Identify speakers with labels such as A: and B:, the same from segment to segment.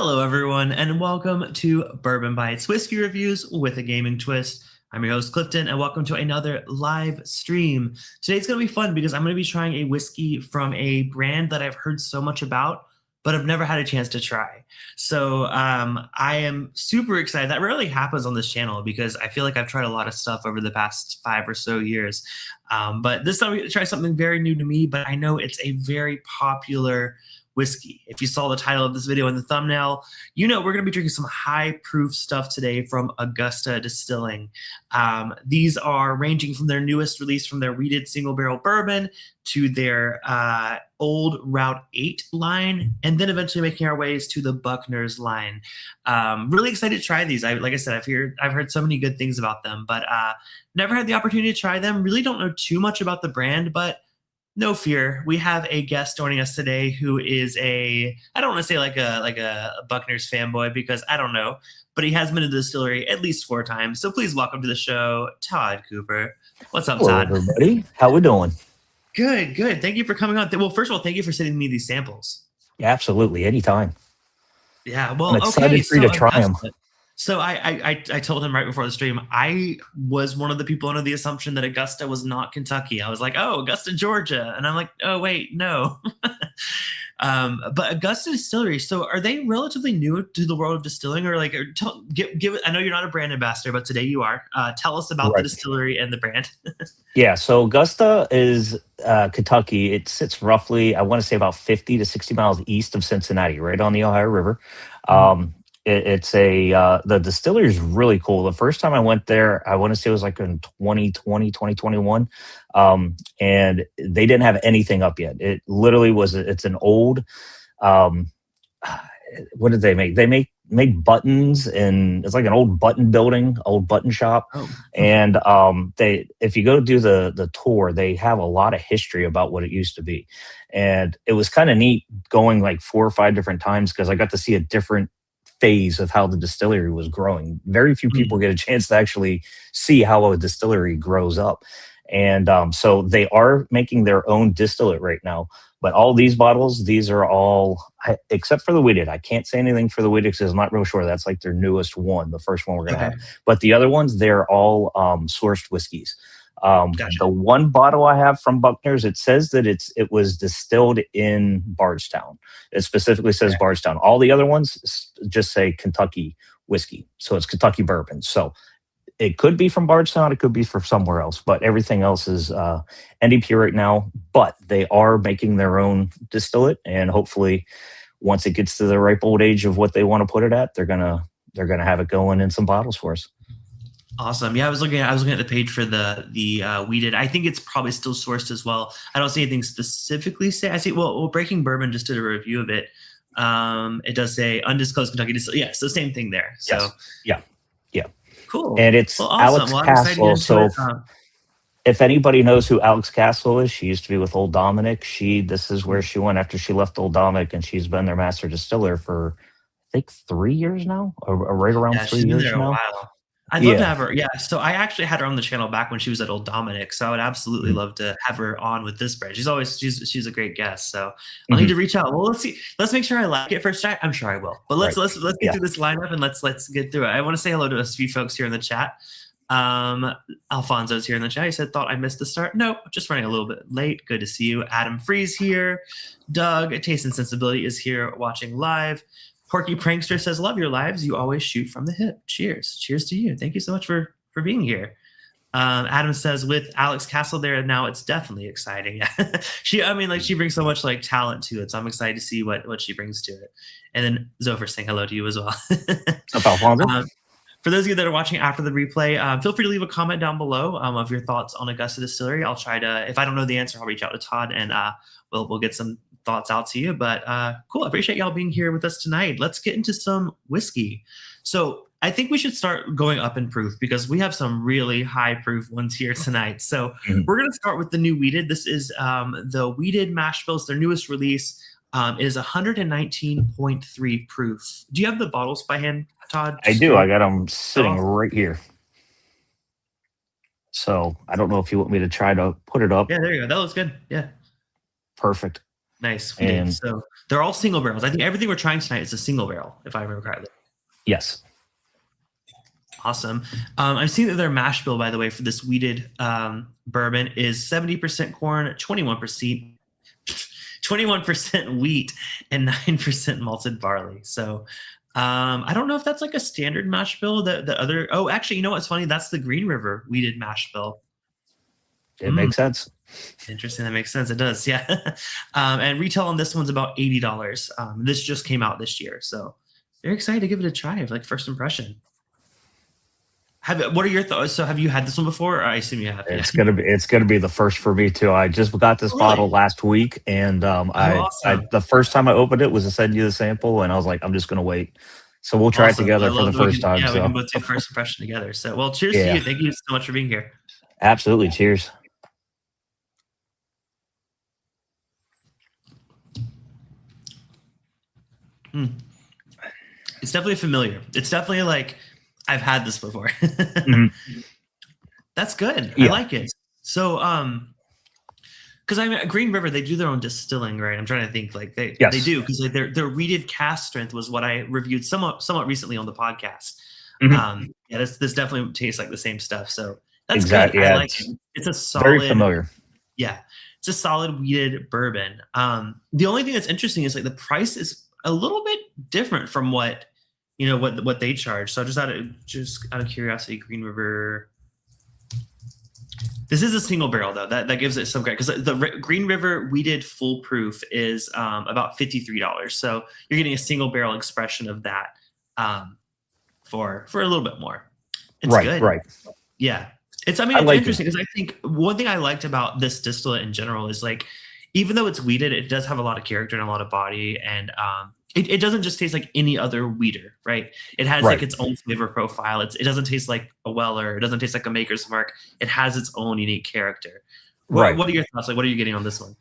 A: Hello, everyone, and welcome to Bourbon Bytes Whiskey Reviews with a Gaming Twist. I'm your host, Clifton, and welcome to another live stream. Today's going to be fun because I'm going to be trying a whiskey from a brand that I've heard so much about, but I've never had a chance to try. So I am super excited. That rarely happens on this channel because I feel like I've tried a lot of stuff over the past 5 or so years. But this time we're going to try something very new to me, but I know it's a very popular whiskey. If you saw the title of this video in the thumbnail, you know we're going to be drinking some high proof stuff today from Augusta Distilling. These are ranging from their newest release from their wheated single barrel bourbon to their old Route 8 line, and then eventually making our ways to the Buckner's line. Really excited to try these. Like I said, I've heard so many good things about them, but never had the opportunity to try them. Really don't know too much about the brand, but no fear. We have a guest joining us today who is I don't want to say like a Buckner's fanboy because I don't know, but he has been to the distillery at least 4 times. So please welcome to the show, Todd Couper. What's up,
B: Hello,
A: Todd?
B: everybody. How we doing?
A: Good. Thank you for coming on. Well, first of all, thank you for sending me these samples.
B: Yeah, absolutely. Anytime.
A: Yeah. Well,
B: I'm excited for you to try them.
A: So I told him right before the stream, I was one of the people under the assumption that Augusta was not Kentucky. I was like, oh, Augusta, Georgia. And I'm like, oh, wait, no. But Augusta Distillery, so are they relatively new to the world of distilling? Or like, give I know you're not a brand ambassador, but today you are. Tell us about the distillery and the brand.
B: Yeah, so Augusta is Kentucky. It sits roughly, I want to say about 50 to 60 miles east of Cincinnati, right on the Ohio River. The distillery is really cool. The first time I went there, I want to say it was like in 2020, 2021. And they didn't have anything up yet. It literally it's an old, what did they make? They make buttons, and it's like an old button building, old button shop. And if you go do the tour, they have a lot of history about what it used to be. And it was kind of neat going like 4 or 5 different times because I got to see a different phase of how the distillery was growing. Very few people get a chance to actually see how a distillery grows up. And so they are making their own distillate right now. But all these bottles, these are all, except for the wheated. I can't say anything for the wheated because I'm not real sure. That's like their newest one, the first one we're going to have. But the other ones, they're all sourced whiskeys.
A: Gotcha.
B: The one bottle I have from Buckner's, it says that it was distilled in Bardstown. It specifically says Bardstown. All the other ones just say Kentucky whiskey. So it's Kentucky bourbon. So it could be from Bardstown. It could be from somewhere else. But everything else is NDP right now. But they are making their own distillate. And hopefully once it gets to the ripe old age of what they want to put it at, they're gonna have it going in some bottles for us.
A: Awesome. Yeah, I was looking at the page for the wheated. I think it's probably still sourced as well. I don't see anything specifically say. I see. Well, Breaking Bourbon just did a review of it. It does say undisclosed Kentucky distillery. Yeah, so same thing there. So
B: yes. Yeah.
A: Cool.
B: And it's
A: awesome.
B: Alex Castle. So if anybody knows who Alex Castle is, she used to be with Old Dominic. This is where she went after she left Old Dominic, and she's been their master distiller for I think 3 years now, or right around 3 years
A: there
B: now.
A: A while. I'd love to have her. Yeah. So I actually had her on the channel back when she was at Old Dominic. So I would absolutely love to have her on with this brand. She's a great guest. So I'll need to reach out. Well, let's see. Let's make sure I like it first. I'm sure I will. But let's get through this lineup and let's get through it. I want to say hello to a few folks here in the chat. Alfonso's here in the chat. He said, thought I missed the start. No, just running a little bit late. Good to see you. Adam Freeze here. Doug, Taste and Sensibility is here watching live. Porky Prankster says, love your lives. You always shoot from the hip. Cheers. Cheers to you. Thank you so much for being here. Adam says, with Alex Castle there now, it's definitely exciting. She brings so much like talent to it. So I'm excited to see what she brings to it. And then Zopher saying hello to you as well. For those of you that are watching after the replay, feel free to leave a comment down below of your thoughts on Augusta Distillery. I'll try to, if I don't know the answer, I'll reach out to Todd and we'll get some thoughts out to you. But cool. I appreciate y'all being here with us tonight. Let's get into some whiskey. So I think we should start going up in proof because we have some really high proof ones here tonight. So we're going to start with the new wheated. This is the wheated mash bills, their newest release. Is 119.3 proof. Do you have the bottles by hand, Todd?
B: I do. I got them sitting right here. So I don't know if you want me to try to put it up.
A: Yeah, there you go. That looks good. Yeah.
B: Perfect.
A: Nice. We did.
B: And
A: So they're all single barrels. I think everything we're trying tonight is a single barrel, if I remember correctly.
B: yes.
A: Awesome. I've seen that their mash bill, by the way, for this wheated bourbon is 70% corn, 21% wheat, and 9% malted barley. So I don't know if that's like a standard mash bill. Oh, actually, you know what's funny? That's the Green River wheated mash bill.
B: It makes sense.
A: Interesting. That makes sense. It does. Yeah. And retail on this one's about $80. This just came out this year. So very excited to give it a try, like first impression. What are your thoughts? So have you had this one before? Or I assume you have.
B: It's gonna be the first for me too. I just got this bottle last week, and
A: awesome.
B: the first time I opened it was to send you the sample, and I was like, I'm just gonna wait. So we'll try it together for the first time.
A: Yeah, we can both do first impression together. So, well, cheers to you. Thank you so much for being here.
B: Absolutely, cheers.
A: It's definitely familiar. It's definitely like I've had this before. That's good. I like it. So, because I mean, Green River, they do their own distilling, right? I'm trying to think, like they do, because like their wheated cask strength was what I reviewed somewhat recently on the podcast. Yeah, this definitely tastes like the same stuff. So that's good.
B: Yeah,
A: I like it. It's a solid,
B: very familiar.
A: Yeah, it's a solid wheated bourbon. The only thing that's interesting is like the price is a little bit different from what what they charge. So just out of curiosity, Green River. This is a single barrel though. That gives it some credit, because the Green River wheated full proof is about $53. So you're getting a single barrel expression of that for a little bit more. It's good. Right. Yeah. It's interesting because I think one thing I liked about this distillate in general is like, even though it's wheated, it does have a lot of character and a lot of body, and it doesn't just taste like any other wheater, right? It has like its own flavor profile. It doesn't taste like a Weller. It doesn't taste like a Maker's Mark. It has its own unique character. What are your thoughts? Like, what are you getting on this one?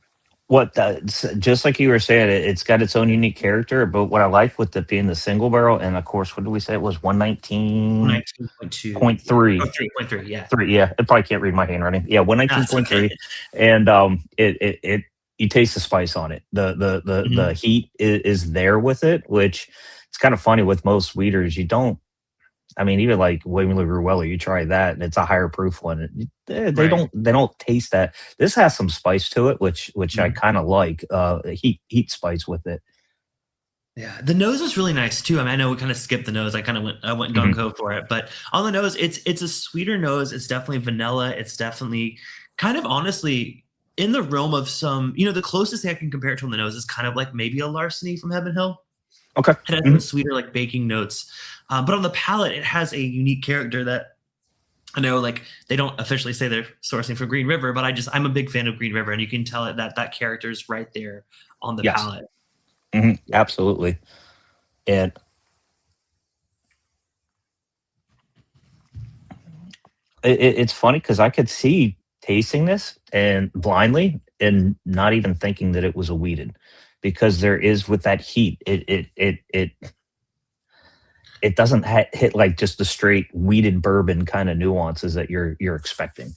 B: Just like you were saying, it's got its own unique character. But what I like with it being the single barrel, and of course, what did we say? It was 119.2.
A: 3.3. 3.3. Yeah.
B: 3. Yeah. I probably can't read my handwriting. Yeah. 119.3. And you taste the spice on it. The heat is there with it, which it's kind of funny with most wheaters. You don't, I mean, even like William Weller, you try that and it's a higher proof one. They don't taste that. This has some spice to it, which I kind of like. Heat spice with it.
A: Yeah, the nose is really nice too. I mean, I know we kind of skipped the nose. I went gung ho for it, but on the nose, it's a sweeter nose. It's definitely vanilla. It's definitely kind of honestly in the realm of some, the closest thing I can compare it to on the nose is kind of like maybe a Larceny from Heaven Hill.
B: Okay.
A: It has some sweeter, like baking notes. But on the palate, it has a unique character that I know, like, they don't officially say they're sourcing for Green River, but I'm a big fan of Green River, and you can tell it that character is right there on the palate.
B: Absolutely. And it's funny because I could see tasting this and blindly and not even thinking that it was a wheated, because there is, with that heat, it doesn't hit like just the straight wheated bourbon kind of nuances that you're expecting.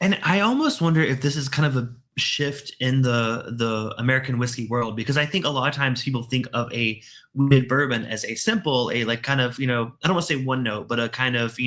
A: And I almost wonder if this is kind of a shift in the American whiskey world, because I think a lot of times people think of a wheated bourbon as a simple, like kind of, I don't want to say one note, but a kind of,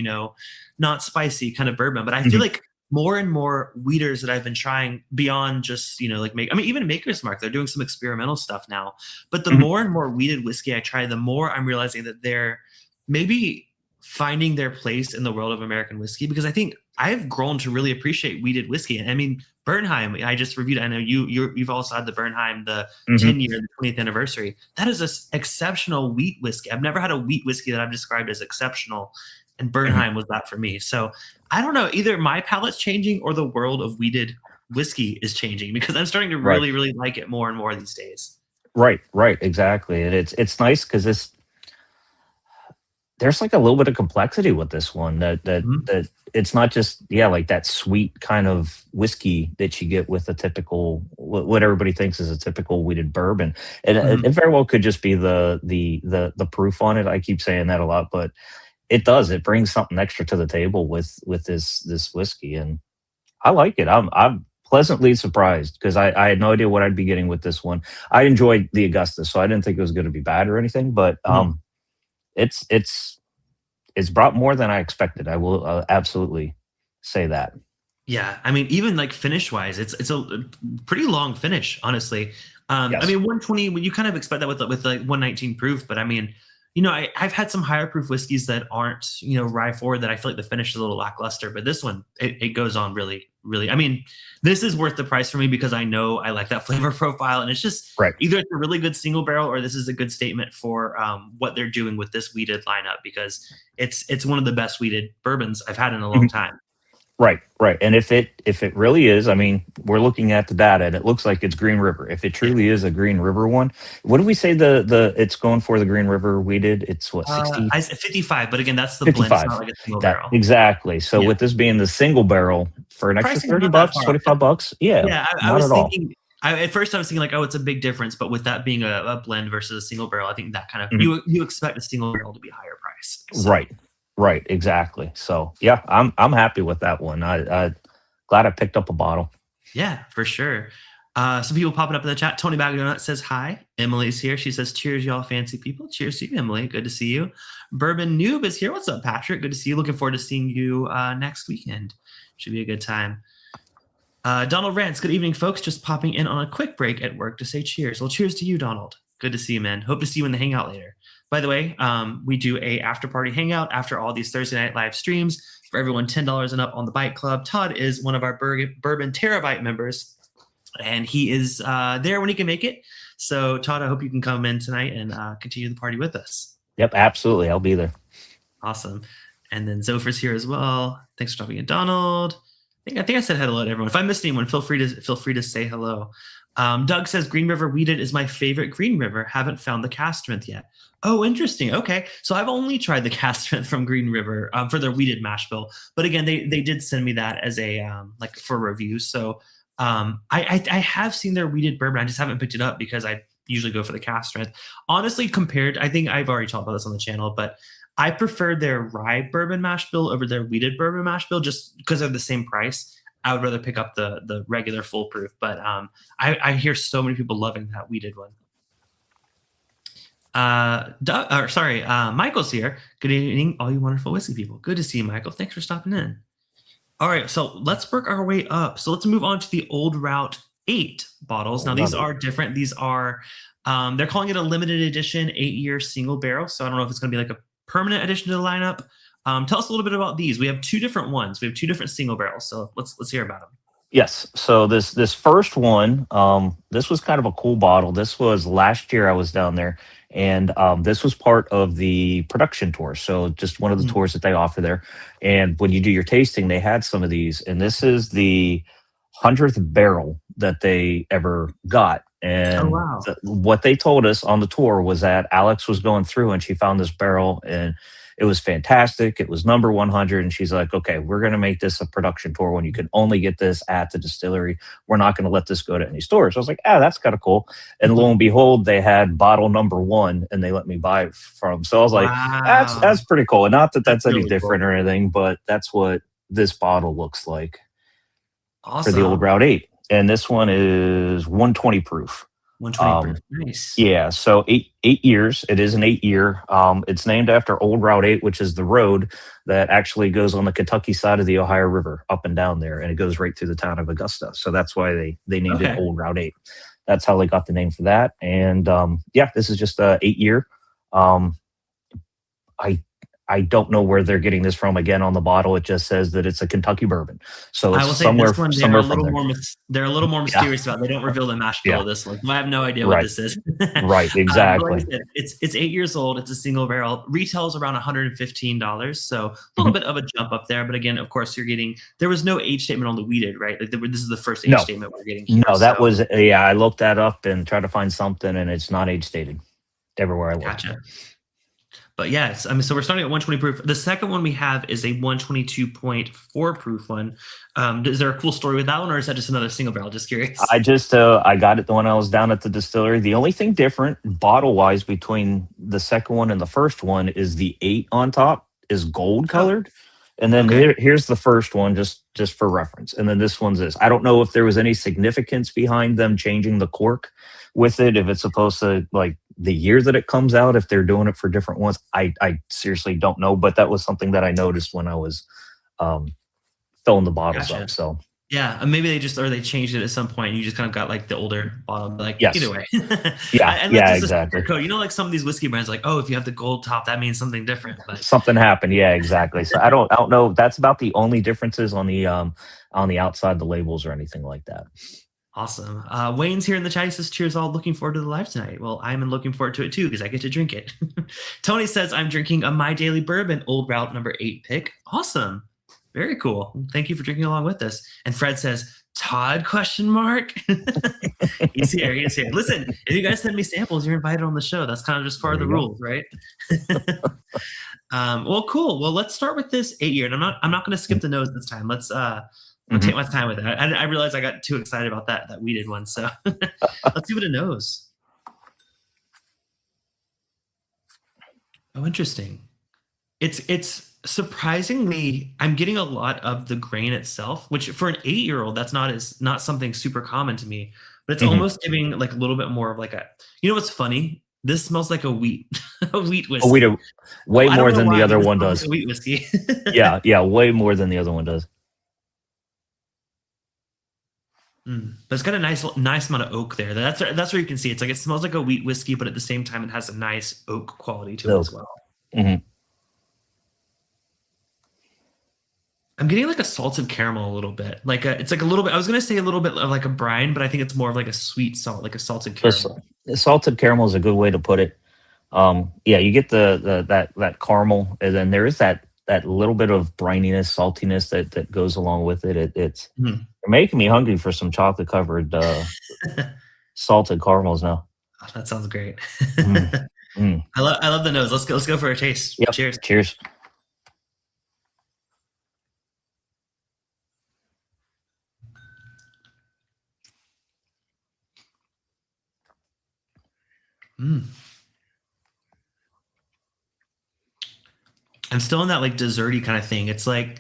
A: not spicy kind of bourbon. But I feel like more and more wheaters that I've been trying beyond just, even Maker's Mark, they're doing some experimental stuff now. But the more and more wheated whiskey I try, the more I'm realizing that they're maybe finding their place in the world of American whiskey, because I think I've grown to really appreciate wheated whiskey. And I mean, Bernheim, I just reviewed. I know you've also had the Bernheim, the 10-year, the 20th anniversary. That is an exceptional wheat whiskey. I've never had a wheat whiskey that I've described as exceptional, and Bernheim was that for me. So I don't know, either my palate's changing or the world of wheated whiskey is changing, because I'm starting to really, really like it more and more these days. Right,
B: exactly. And it's nice because there's like a little bit of complexity with this one, that it's not just like that sweet kind of whiskey that you get with a typical, what everybody thinks is a typical wheated bourbon. And it very well could just be the proof on it. I keep saying that a lot, but it brings something extra to the table with this whiskey, and I like it. I'm pleasantly surprised because I had no idea what I'd be getting with this one. I enjoyed the Augusta, so I didn't think it was going to be bad or anything. But it's brought more than I expected. I will absolutely say that.
A: Yeah, I mean, even like finish wise, it's a pretty long finish, honestly.
B: Yes.
A: I mean, 120, you kind of expect that with like 119 proof, but I mean, you know, I've had some higher proof whiskeys that aren't, you know, rye forward that I feel like the finish is a little lackluster, but this one, it goes on really, really. I mean, this is worth the price for me because I know I like that flavor profile, and it's just either it's a really good single barrel or this is a good statement for what they're doing with this wheated lineup, because it's one of the best wheated bourbons I've had in a long time.
B: Right. And if it really is, I mean, we're looking at the data and it looks like it's Green River. If it truly is a Green River one, what do we say the it's going for the Green River wheated? It's what, 60?
A: I said 55, but again, that's the
B: 55.
A: blend. It's not like a single barrel.
B: Exactly. So with this being the single barrel for an extra $30, $25,
A: yeah. I was thinking. At first, I was thinking like, oh, it's a big difference, but with that being a blend versus a single barrel, I think that kind of you expect a single barrel to be higher priced. So.
B: Right, exactly. So yeah, I'm happy with that one. I glad I picked up a bottle.
A: Yeah, for sure. Some people popping up in the chat. Tony Bagdonut says hi. Emily's here. She says, cheers, y'all fancy people. Cheers to you, Emily. Good to see you. Bourbon Noob is here. What's up, Patrick? Good to see you. Looking forward to seeing you next weekend. Should be a good time. Donald Rance, good evening, folks. Just popping in on a quick break at work to say cheers. Well, cheers to you, Donald. Good to see you, man. Hope to see you in the hangout later. By the way, we do a after party hangout after all these Thursday night live streams for everyone $10 and up on the Byte Club. Todd is one of our Bourbon Terabyte members, and he is there when he can make it. So, Todd, I hope you can come in tonight and continue the party with us.
B: Yep, absolutely. I'll be there.
A: Awesome. And then Zophir's here as well. Thanks for stopping in, Donald. I think I said hello to everyone. If I missed anyone, feel free to say hello. Doug says Green River Wheated is my favorite Green River. Haven't found the cask strength yet. Oh, interesting. Okay, so I've only tried the cask strength from Green River for their wheated mash bill. But again, they did send me that as a like for review. So I have seen their wheated bourbon. I just haven't picked it up because I usually go for the cask strength. Honestly, I think I've already talked about this on the channel, but I prefer their rye bourbon mash bill over their wheated bourbon mash bill just because they're the same price. I would rather pick up the regular full proof, but I hear so many people loving that wheated one. Michael's here. Good evening, all you wonderful whiskey people. Good to see you, Michael. Thanks for stopping in. All right, so let's work our way up. So let's move on to the Old Route 8 bottles. Now these are different. These are they're calling it a limited edition 8-year single barrel. So I don't know if it's going to be like a permanent addition to the lineup. Tell us a little bit about these. We have two different ones. We have two different single barrels. So let's hear about them.
B: Yes. So this first one, this was kind of a cool bottle. This was last year I was down there, and this was part of the production tour. So just one of the tours that they offer there. And when you do your tasting, they had some of these, and this is the 100th barrel that they ever got. And what they told us on the tour was that Alex was going through and she found this barrel and it was fantastic. It was number 100. And she's like, okay, we're going to make this a production tour when you can only get this at the distillery. We're not going to let this go to any stores. So I was like, that's kind of cool. And lo and behold, they had bottle number 1 and they let me buy it from. So I was like, that's pretty cool. And not that that's any really different or anything, but that's what this bottle looks like for the Old Route 8. And this one is 120 proof.
A: 120 proof. Nice.
B: Yeah, so eight years. It is an 8-year. It's named after Old Route 8, which is the road that actually goes on the Kentucky side of the Ohio River, up and down there, and it goes right through the town of Augusta. So that's why they named it Old Route 8. That's how they got the name for that. And this is just a 8-year. I don't know where they're getting this from. Again, on the bottle, it just says that it's a Kentucky bourbon. So it's somewhere from there.
A: They're a little more mysterious about it. They don't reveal the mash bill of this one. I have no idea what this is.
B: Right, exactly.
A: Like I said, it's 8 years old. It's a single barrel. Retails around $115. So a little bit of a jump up there. But again, of course, there was no age statement on the wheated, right? Like this is the first age statement we're getting here.
B: No, that was, I looked that up and tried to find something, and it's not age stated everywhere I looked.
A: Gotcha. But yes, so we're starting at 120 proof. The second one we have is a 122.4 proof one. Is there a cool story with that one, or is that just another single barrel? Just curious.
B: I got it when I was down at the distillery. The only thing different bottle-wise between the second one and the first one is the 8 on top is gold colored. And then
A: Okay.
B: here's the first one, just for reference. And then this one's this. I don't know if there was any significance behind them changing the cork with it, if it's supposed to, like, the year that it comes out, if they're doing it for different ones. I seriously don't know, but that was something that I noticed when I was filling the bottles
A: Gotcha.
B: up. So
A: Yeah, maybe they changed it at some point. And you just kind of got like the older bottle. Like
B: yes,
A: either way,
B: yeah,
A: and
B: yeah,
A: that's just a
B: exactly.
A: secret code. You know, like some of these whiskey brands, like, oh, if you have the gold top, that means something different. But
B: Something happened. Yeah, exactly. So I don't know. That's about the only differences on the outside the labels or anything like that.
A: awesome. Wayne's here in the chat. He says, cheers, all. Looking forward to the live tonight. Well, I'm looking forward to it too because I get to drink it. Tony says, I'm drinking a My Daily Bourbon Old Route number 8 pick. Awesome. Very cool. Thank you for drinking along with us. And Fred says, Todd, question mark. He's here. He's here. Listen, if you guys send me samples, you're invited on the show. That's kind of just part of the rules, right? Well, cool. Well, let's start with this 8-year. And I'm not going to skip the nose this time. Let's take my time with it. I realized I got too excited about that we did one. So let's give it a nose. Oh, interesting. It's surprisingly, I'm getting a lot of the grain itself, which for an 8-year-old, that's not something super common to me. But it's almost giving like a little bit more of like a. You know what's funny? This smells like a wheat whiskey.
B: A wheat, way more than the other one does.
A: Like wheat whiskey.
B: yeah, way more than the other one does.
A: But it's got a nice amount of oak there. That's where you can see it's like it smells like a wheat whiskey, but at the same time, it has a nice oak quality to it as well. I'm getting like a salted caramel a little bit. It's like a little bit. I was gonna say a little bit of like a brine, but I think it's more of like a sweet salt, like a salted caramel.
B: Salted caramel is a good way to put it. Yeah, you get that caramel, and then there is that little bit of brininess, saltiness that goes along with it. It's you're making me hungry for some chocolate covered salted caramels now.
A: Oh, that sounds great. I love the nose. Let's go for a taste.
B: Yep.
A: Cheers.
B: Cheers.
A: I'm still in that like desserty kind of thing. It's like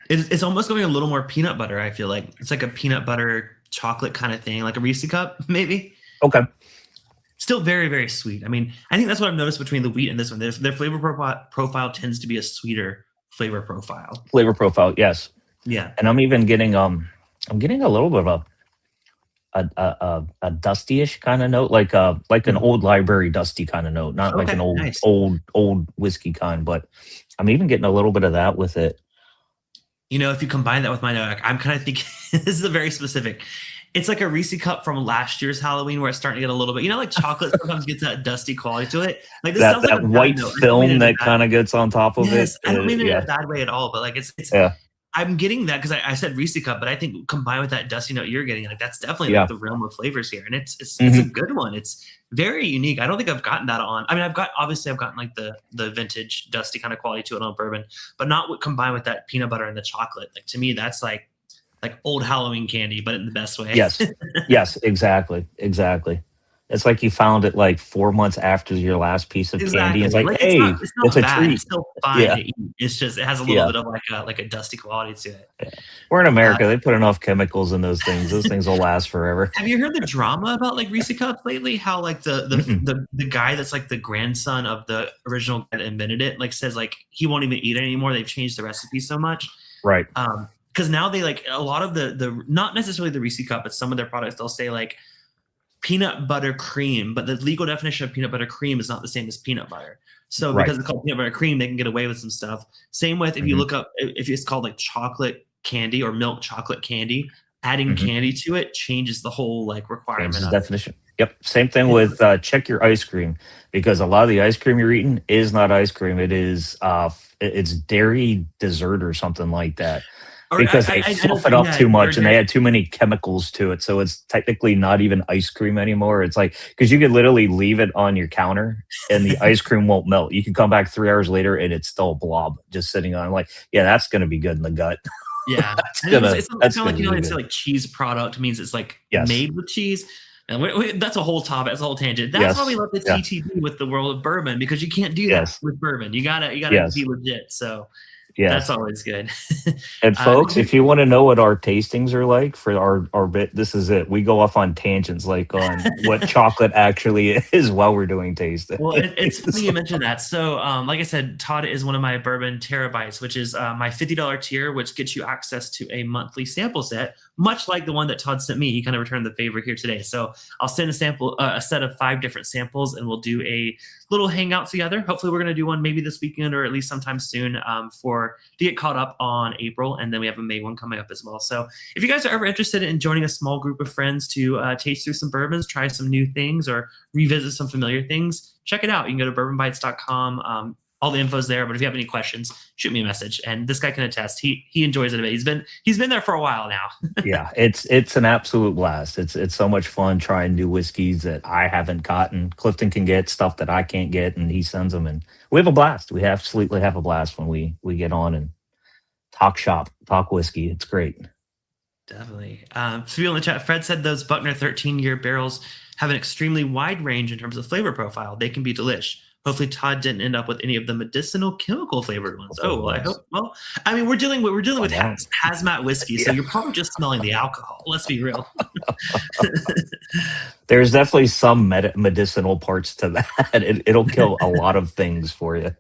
A: it's almost going a little more peanut butter. I feel like it's like a peanut butter chocolate kind of thing, like a Reese cup maybe.
B: Okay.
A: Still very, very sweet. I mean, I think that's what I've noticed between the wheat and this one. Their flavor profile tends to be a sweeter flavor profile.
B: Flavor profile, yes.
A: Yeah.
B: And I'm even getting I'm getting a little bit of a dusty-ish kind of note, like an old library dusty kind of note, not like an old whiskey kind, but I'm even getting a little bit of that with it.
A: You know, if you combine that with my note, I'm kind of thinking this is a very specific. It's like a Reese cup from last year's Halloween where it's starting to get a little bit, you know, like chocolate sometimes gets that dusty quality to it. Like this sounds like
B: that white film that kind of gets on top of it.
A: I don't mean it in a bad way at all, but like it's I'm getting that because I said Reese cup, but I think combined with that dusty note you're getting, like that's definitely like the realm of flavors here, and it's a good one. It's very unique. I don't think I've gotten that on. I mean, I've gotten like the vintage dusty kind of quality to it on bourbon, but not combined with that peanut butter and the chocolate. Like to me, that's like old Halloween candy, but in the best way.
B: Yes, exactly. It's like you found it like 4 months after your last piece of candy. It's like, hey, it's a treat.
A: It's still fine to eat. It's just it has a little bit of like a dusty quality to it.
B: Yeah. We're in America. They put enough chemicals in those things. Those things will last forever.
A: Have you heard the drama about like Reese cups lately? How like the guy that's like the grandson of the original guy that invented it, like says like he won't even eat it anymore. They've changed the recipe so much.
B: Right.
A: Because now they like a lot of the not necessarily the Reese cup, but some of their products they'll say like peanut butter cream, but the legal definition of peanut butter cream is not the same as peanut butter. So because it's called peanut butter cream, they can get away with some stuff. Same with if you look up if it's called like chocolate candy or milk chocolate candy, adding candy to it changes the whole like requirement of
B: definition. Yep. Same thing with check your ice cream, because a lot of the ice cream you're eating is not ice cream. It is it's dairy dessert or something like that. Because they fluff it up too much and they add too many chemicals to it. So it's technically not even ice cream anymore. It's like, because you could literally leave it on your counter and the ice cream won't melt. You can come back 3 hours later and it's still a blob just sitting on. I'm like, yeah, that's going to be good in the gut.
A: Yeah. it's kind of like, you know, it's like cheese product means it's like made with cheese. And that's a whole topic. That's a whole tangent. That's why we love the TTB with the world of bourbon, because you can't do that with bourbon. You gotta be legit. So That's
B: Yes.
A: always good.
B: And folks, if you want to know what our tastings are like for our bit, this is it. We go off on tangents like on what chocolate actually is while we're doing tasting.
A: Well, it's funny you mentioned that. So, like I said, Todd is one of my Bourbon Terabytes, which is my $50 tier, which gets you access to a monthly sample set, much like the one that Todd sent me. He kind of returned the favor here today. So I'll send a set of 5 different samples, and we'll do a little hangout together. Hopefully, we're going to do one maybe this weekend or at least sometime soon to get caught up on April, and then we have a May one coming up as well. So if you guys are ever interested in joining a small group of friends to taste through some bourbons, try some new things, or revisit some familiar things, check it out. You can go to bourbonbytes.com. All the info's there. But if you have any questions, shoot me a message. And this guy can attest. He enjoys it a bit. He's been there for a while now.
B: Yeah, it's an absolute blast. It's so much fun trying new whiskeys that I haven't gotten. Clifton can get stuff that I can't get, and he sends them, and we have a blast. We absolutely have a blast when we get on and talk shop, talk whiskey. It's great.
A: Definitely. So people in the chat, Fred said those Buckner 13-year barrels have an extremely wide range in terms of flavor profile. They can be delish. Hopefully Todd didn't end up with any of the medicinal chemical flavored ones. Oh, well, I hope. Well, I mean, we're dealing with hazmat whiskey, so you're probably just smelling the alcohol. Let's be real.
B: There's definitely some medicinal parts to that. It'll kill a lot of things for you.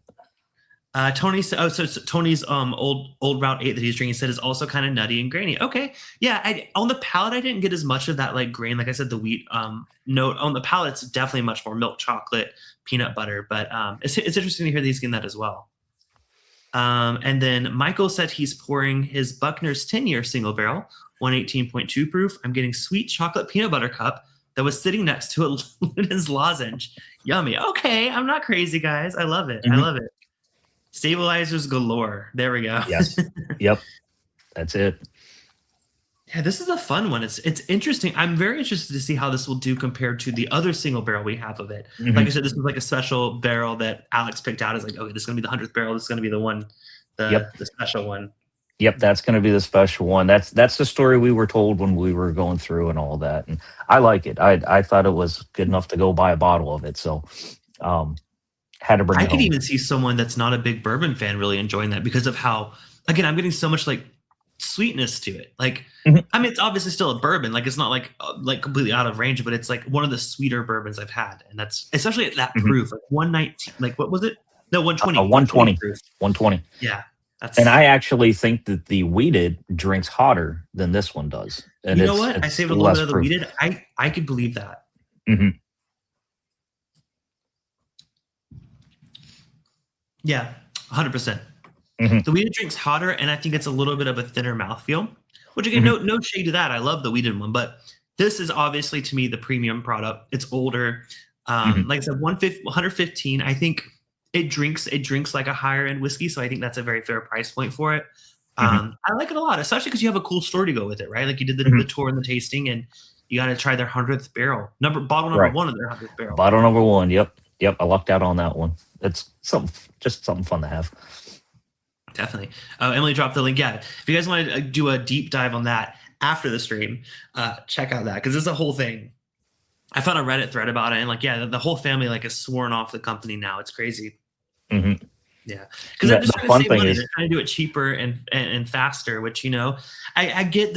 A: Tony said, so Tony's old Route 8 that he's drinking said is also kind of nutty and grainy. Okay, yeah. On the palate, I didn't get as much of that like grain. Like I said, the wheat note on the palate, it's definitely much more milk chocolate, peanut butter. But it's interesting to hear these getting that as well. And then Michael said he's pouring his Buckner's 10-year single barrel, 118.2 proof. I'm getting sweet chocolate peanut butter cup that was sitting next to a Luna's lozenge. Yummy. Okay, I'm not crazy, guys. I love it. I love it. Stabilizers galore. There we go.
B: Yes. Yep. That's it.
A: Yeah, this is a fun one. It's interesting. I'm very interested to see how this will do compared to the other single barrel we have of it. Like I said, this was like a special barrel that Alex picked out as like, okay, this is gonna be the 100th barrel. This is gonna be the one, the special one.
B: Yep, that's going to be the special one. That's the story we were told when we were going through and all that. And I like it. I thought it was good enough to go buy a bottle of it. So had to bring it home. I
A: could even see someone that's not a big bourbon fan really enjoying that because of how, again, I'm getting so much like sweetness to it. Like, I mean, it's obviously still a bourbon. Like, it's not like completely out of range, but it's like one of the sweeter bourbons I've had. And that's especially at that proof, like 119, like what was it? No, 120.
B: 120. 120.
A: Yeah.
B: And I actually think that the wheated drinks hotter than this one does. And
A: you know what? I saved a little bit of the wheated. I could believe that. Yeah, 100%. The wheated drink's hotter, and I think it's a little bit of a thinner mouthfeel. Which again, no shade to that. I love the wheated one, but this is obviously to me the premium product. It's older. Like I said, 115. I think it drinks like a higher end whiskey, so I think that's a very fair price point for it. I like it a lot, especially because you have a cool story to go with it, right? Like you did the tour and the tasting, and you got to try their 100th barrel, bottle number 1 of their 100th barrel.
B: Bottle number 1, yep. I lucked out on that one. It's something fun to have.
A: Definitely. Emily dropped the link. Yeah, if you guys want to do a deep dive on that after the stream, check out that because it's a whole thing. I found a Reddit thread about it, and like, yeah, the whole family like is sworn off the company now. It's crazy. Yeah, because they're just trying to save money. They're trying to do it cheaper and faster. Which I get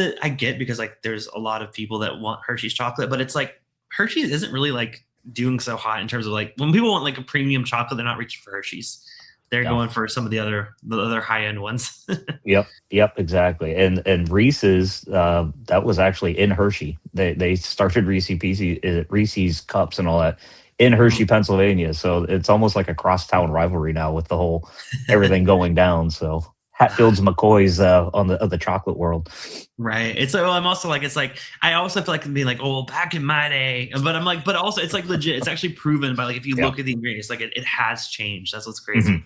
A: because like there's a lot of people that want Hershey's chocolate, but it's like Hershey's isn't really like doing so hot in terms of like when people want like a premium chocolate, they're not reaching for Hershey's. They're going for some of the other high end ones.
B: Yep, exactly. And Reese's that was actually in Hershey. They started Reese's cups and all that in Hershey, Pennsylvania. So it's almost like a crosstown rivalry now with the whole everything going down. So Hatfields, McCoys of the chocolate world.
A: Right. It's like, well, I'm also like, it's like, I also feel like being like, oh, back in my day, but I'm like, but also it's like legit. It's actually proven by like, if you look at the ingredients, like it has changed. That's what's crazy.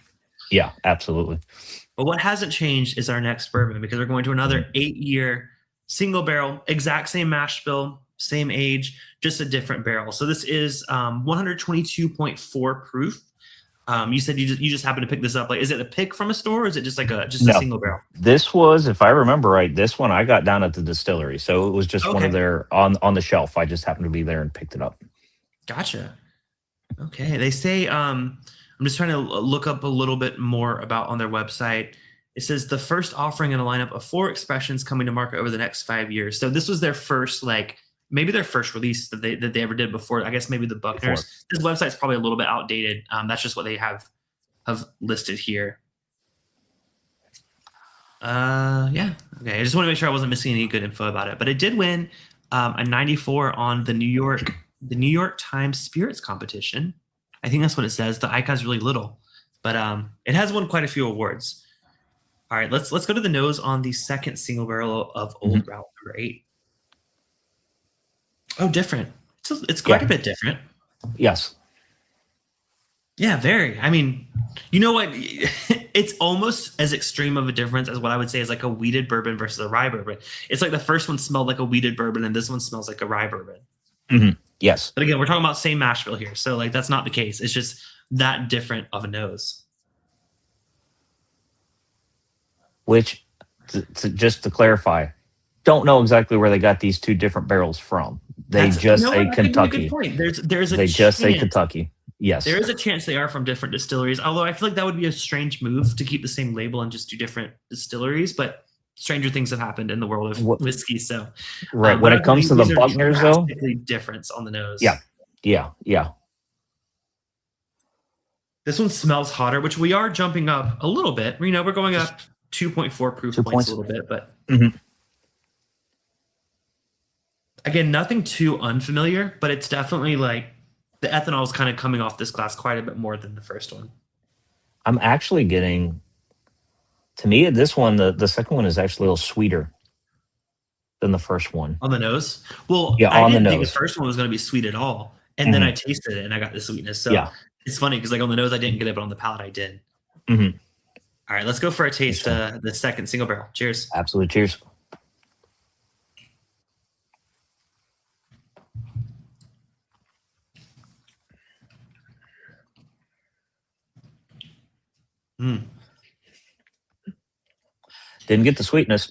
B: Yeah, absolutely.
A: But what hasn't changed is our next bourbon because we're going to another 8-year single barrel, exact same mash bill, same age, just a different barrel. So this is 122.4 proof. You said you just happened to pick this up. Like, is it a pick from a store or is it just like a single barrel?
B: This was, if I remember right, this one I got down at the distillery. So it was just one of their on the shelf. I just happened to be there and picked it up.
A: Gotcha. Okay. They say, I'm just trying to look up a little bit more about on their website. It says the first offering in a lineup of 4 expressions coming to market over the next 5 years. So this was their first, like, maybe their first release that they ever did before. I guess maybe the Buckners. This website's probably a little bit outdated. That's just what they have listed here. Yeah. Okay. I just want to make sure I wasn't missing any good info about it. But it did win a 94 on the New York Times Spirits competition. I think that's what it says. The icon's really little, but it has won quite a few awards. All right, let's go to the nose on the second single barrel of Old Route number 8. Oh, different. It's quite a bit different.
B: Yes.
A: Yeah, very. I mean, you know what? It's almost as extreme of a difference as what I would say is like a wheated bourbon versus a rye bourbon. It's like the first one smelled like a wheated bourbon and this one smells like a rye bourbon.
B: Mm-hmm. Yes.
A: But again, we're talking about same mash bill here. So like that's not the case. It's just that different of a nose.
B: Which, just to clarify, don't know exactly where they got these 2 different barrels from. They just say Kentucky.
A: They
B: just say Kentucky. Yes.
A: There is a chance they are from different distilleries, although I feel like that would be a strange move to keep the same label and just do different distilleries, but stranger things have happened in the world of whiskey. So,
B: right. When it comes to the Buckners, though,
A: difference on the nose.
B: Yeah.
A: This one smells hotter, which we are jumping up a little bit. You know, we're going up 2.4 proof points a little bit, but again, nothing too unfamiliar, but it's definitely like the ethanol is kind of coming off this glass quite a bit more than the first one.
B: I'm actually getting, to me, this one, the second one is actually a little sweeter than the first one.
A: On the nose? Well,
B: yeah,
A: I didn't think the first one was going to be sweet at all. And then I tasted it and I got the sweetness. So
B: yeah.
A: It's funny because like on the nose, I didn't get it, but on the palate, I did.
B: Mm-hmm.
A: All right, let's go for a taste. The second single barrel. Cheers.
B: Absolutely. Cheers. Didn't get the sweetness.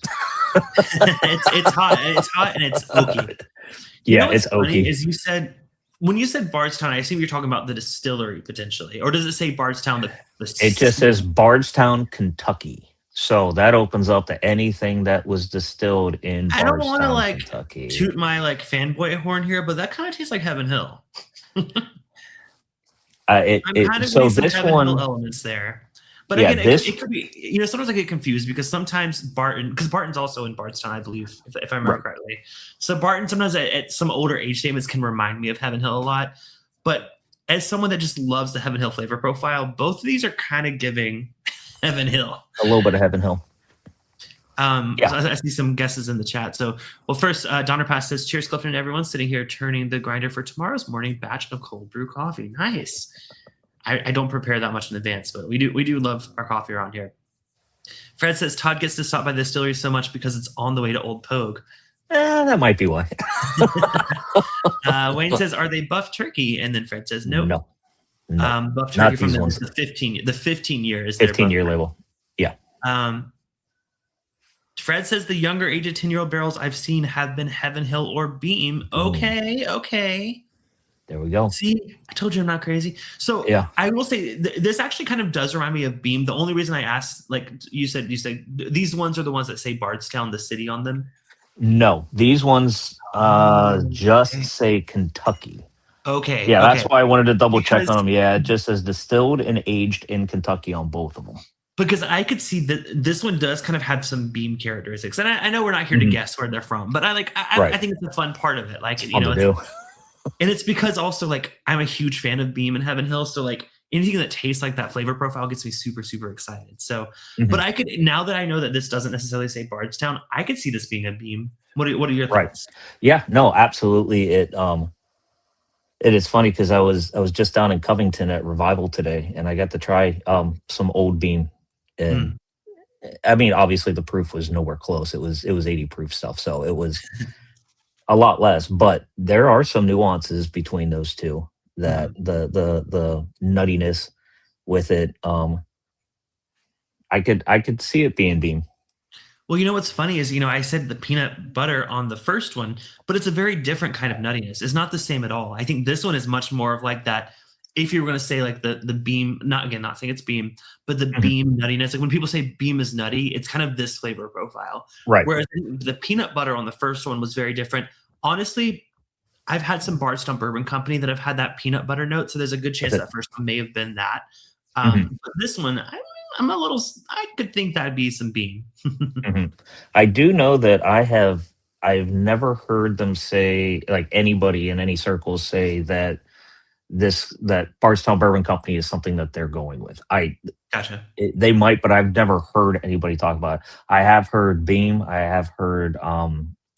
A: it's hot. It's hot and it's oaky.
B: Yeah, it's oaky.
A: Is when you said Bardstown, I assume you're talking about the distillery potentially, or does it say Bardstown?
B: It just says Bardstown, Kentucky. So that opens up to anything that was distilled in Bardstown,
A: I don't want to like
B: Kentucky.
A: Toot my like fanboy horn here, but that kind of tastes like Heaven Hill.
B: So this one
A: elements there. But
B: yeah,
A: again, it could be, you know, sometimes I get confused because sometimes because Barton's also in Bardstown, I believe, if I remember correctly. So Barton sometimes at some older age statements can remind me of Heaven Hill a lot. But as someone that just loves the Heaven Hill flavor profile, both of these are kind of giving Heaven Hill.
B: A little bit of Heaven Hill.
A: So I see some guesses in the chat. So, well, first, Donner Pass says, cheers, Clifton, and everyone sitting here turning the grinder for tomorrow's morning batch of cold brew coffee. Nice. I don't prepare that much in advance, but we do love our coffee around here. Fred says Todd gets to stop by the distillery so much because it's on the way to Old Pogue.
B: That might be why.
A: Wayne says, are they buff turkey? And then Fred says, no. Buff turkey
B: not
A: from
B: these ones.
A: The 15 year is
B: 15-year label. Yeah.
A: Fred says the younger age of 10-year-old barrels I've seen have been Heaven Hill or Beam. Okay.
B: There we go.
A: See, I told you I'm not crazy. So yeah. I will say this actually kind of does remind me of Beam. The only reason I asked, like you said these ones are the ones that say Bardstown, the city on them.
B: No, these ones just say Kentucky.
A: Okay.
B: Yeah, that's why I wanted to double check on them. Yeah, it just says distilled and aged in Kentucky on both of them. Because
A: I could see that this one does kind of have some Beam characteristics, and I know we're not here to guess where they're from, but I think it's a fun part of it. Like you know. And it's because also like I'm a huge fan of Beam and Heaven Hill, so like anything that tastes like that flavor profile gets me super, super excited. So, but I could, now that I know that this doesn't necessarily say Bardstown, I could see this being a Beam. What are your thoughts?
B: Yeah, no, absolutely. It is funny because I was just down in Covington at Revival today, and I got to try some old Beam, and I mean, obviously the proof was nowhere close. It was 80 proof stuff, so it was a lot less, but there are some nuances between those two that the nuttiness with it. I could see it being Beam.
A: Well, you know what's funny is, I said the peanut butter on the first one, but it's a very different kind of nuttiness. It's not the same at all. I think this one is much more of like that if you were going to say like the beam, not saying it's beam, but the
B: Mhm.
A: beam nuttiness, like when people say beam is nutty, it's kind of this flavor profile.
B: Right.
A: Whereas the peanut butter on the first one was very different. Honestly, I've had some Bardstown Bourbon Company that have had that peanut butter note, so there's a good chance
B: That's it.
A: that first one may have been that.
B: Mhm.
A: But this one, I'm a little. I could think that'd be some beam.
B: Mhm. I do know that I've never heard them say, like anybody in any circles say that that Bardstown Bourbon Company is something that they're going with.
A: Gotcha.
B: They might, but I've never heard anybody talk about it. I have heard Beam. I have heard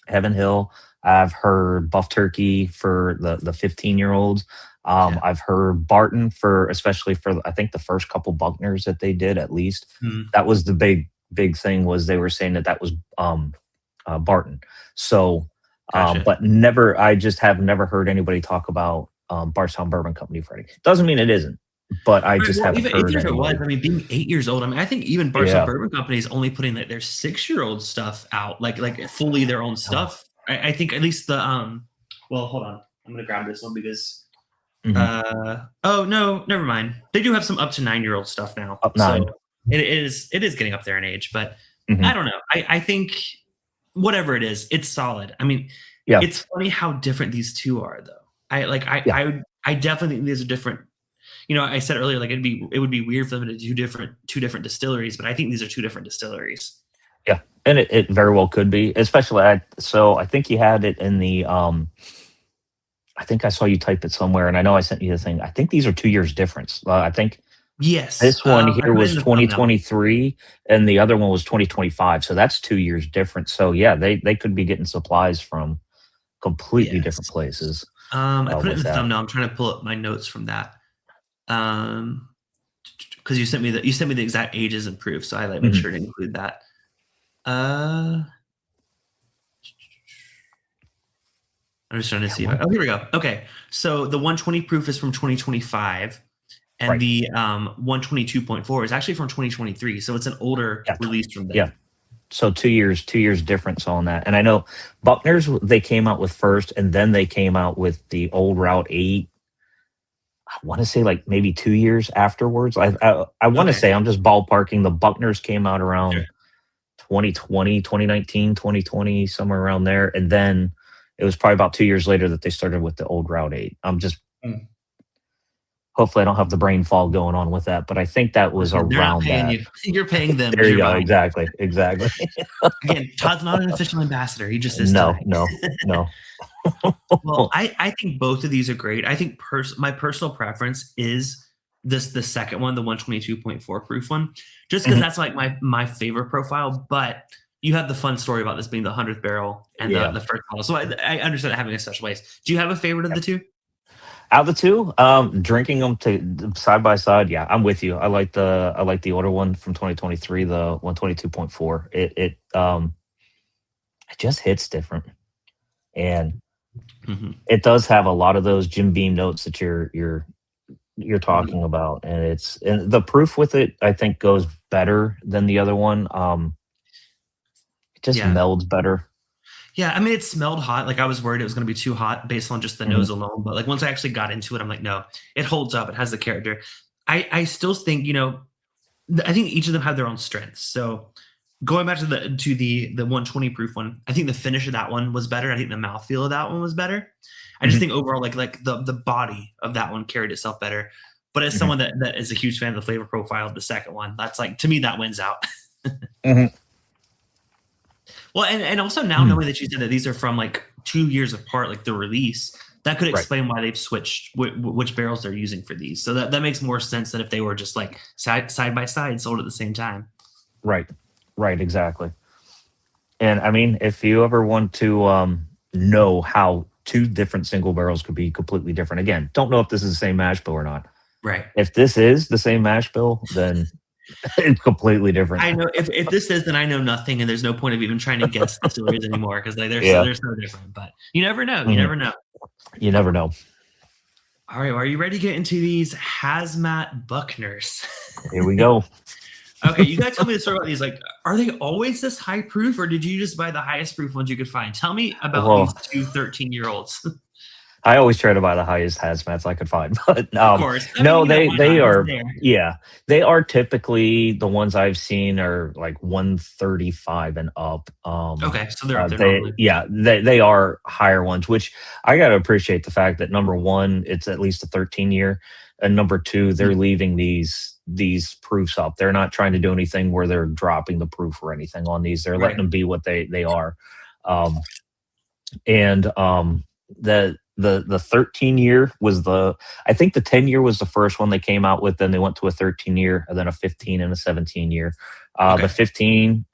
B: Heaven Hill. I've heard Buff Turkey for the 15-year-olds.
A: Yeah.
B: I've heard Barton for, especially for, I think the first couple Buckners that they did, at least.
A: Mm,
B: That was the big thing, was they were saying that was Barton. So,
A: gotcha.
B: but never, I just have never heard anybody talk about Bardstown Bourbon Company for any. Doesn't mean it isn't, but I
A: Right,
B: just
A: well,
B: haven't
A: even
B: heard
A: if it was,
B: anybody.
A: I mean, being 8 years old, I mean, I think even Bardstown
B: Yeah.
A: Bourbon Company is only putting like their 6-year-old stuff out, like fully their own stuff. I think at least the well, hold on, I'm gonna grab this one because
B: Mhm.
A: oh no, never mind. They do have some up to 9-year-old stuff now,
B: Up
A: so
B: 9.
A: it is getting up there in age, but I
B: Mhm.
A: don't know. I think whatever it is, it's solid. I mean,
B: Yeah.
A: it's funny how different these two are, though.
B: Yeah.
A: I definitely think these are different. I said earlier, like it would be weird for them to do two different distilleries, but I think these are two different distilleries.
B: Yeah. And it very well could be, especially so I think you had it in the I think I saw you type it somewhere, and I know I sent you the thing. I think these are 2 years difference. I think
A: Yes,
B: this one
A: I
B: here
A: put it
B: was
A: in the thumbnail.
B: 2023 and the other one was 2025. So that's 2 years different. So yeah, they could be getting supplies from completely
A: Yes,
B: different places
A: I put it in
B: with
A: the
B: that.
A: thumbnail. I'm trying to pull up my notes from that. Because you sent me the exact ages and proof, so I like make
B: Mhm.
A: sure to include that. Uh, I'm just trying to
B: Yeah,
A: see.
B: what?
A: Oh, here we go. Okay, so the 120 proof is from 2025, and
B: Right.
A: the 122.4 is actually from 2023. So it's an older
B: Yeah.
A: release from
B: Yeah.
A: them.
B: So 2 years difference on that. And I know Buckner's, they came out with first, and then they came out with the old Route 8. I want to say like maybe 2 years afterwards. I want to
A: Okay,
B: say, I'm just ballparking, the Buckners came out
A: sure.
B: around 2020, 2019, 2020, somewhere around there. And then it was probably about 2 years later that they started with the old Route 8. I'm just,
A: Mm.
B: hopefully I don't have the brain fog going on with that, but I think that was
A: Listen, they're not
B: around
A: paying
B: that.
A: you. You're paying them
B: There
A: because
B: you
A: you're
B: go.
A: buying.
B: Exactly. Exactly.
A: Again, Todd's not an official ambassador. He just is
B: No,
A: tonight.
B: no, no.
A: Well, I think both of these are great. I think my personal preference is the second one, the 122.4 proof one, just because
B: Mhm.
A: that's like my favorite profile. But you have the fun story about this being the 100th barrel and
B: Yeah.
A: the first model. So I understand it having a special place. Do you have a favorite of the two?
B: Out of the two, drinking them to side by side, yeah, I'm with you. I like the older one from 2023, the 122.4. It just hits different, and
A: Hmm.
B: it does have a lot of those Jim Beam notes that you're talking about, and the proof with it, I think, goes better than the other one. It just
A: Yeah.
B: melds better.
A: Yeah, I mean, it smelled hot. Like I was worried it was going to be too hot based on just the
B: Mhm.
A: nose alone. But like once I actually got into it, I'm like, no, it holds up. It has the character. I still think I think each of them have their own strengths. So going back to the 120 proof one, I think the finish of that one was better. I think the mouthfeel of that one was better. I just
B: Mhm.
A: think overall, like the body of that one carried itself better. But as
B: Mhm.
A: someone that is a huge fan of the flavor profile of the second one, that's like to me that wins out.
B: Mhm.
A: Well, and also now
B: Mhm.
A: knowing that you said that these are from like 2 years apart, like the release, that could
B: Right.
A: explain why they've switched which barrels they're using for these. So that makes more sense than if they were just like side by side sold at the same time.
B: Right. Right. Exactly. And I mean, if you ever want to know how two different single barrels could be completely different, again, don't know if this is the same mash bill or not.
A: Right.
B: If this is the same mash bill, then it's completely different.
A: I know if this is, then I know nothing, and there's no point of even trying to guess distilleries anymore because
B: Yeah.
A: they're so different. But you never know. You
B: Mhm.
A: never know.
B: You never know.
A: All right, well, are you ready to get into these Hazmat Buckners?
B: Here we go.
A: Okay, you gotta tell me the story about these. Like, are they always this high proof, or did you just buy the highest proof ones you could find? Tell me about these
B: Well,
A: two 13-year-olds.
B: I always try to buy the highest hazmats I could find, but
A: Of course. I mean,
B: no,
A: you know, why
B: they
A: not? It's
B: are
A: there.
B: yeah, they are typically the ones I've seen are like 135 and up.
A: Okay, so they're up there
B: They
A: normally.
B: yeah, they are higher ones, which I got to appreciate the fact that number one, it's at least a 13 year, and number two, they're
A: Mhm.
B: leaving these proofs up. They're not trying to do anything where they're dropping the proof or anything on these. They're letting
A: Right.
B: them be what they are. Um, and the 13 year was the I think the 10 year was the first one they came out with. Then they went to a 13 year, and then a 15 and a 17 year. The
A: Okay.
B: 15,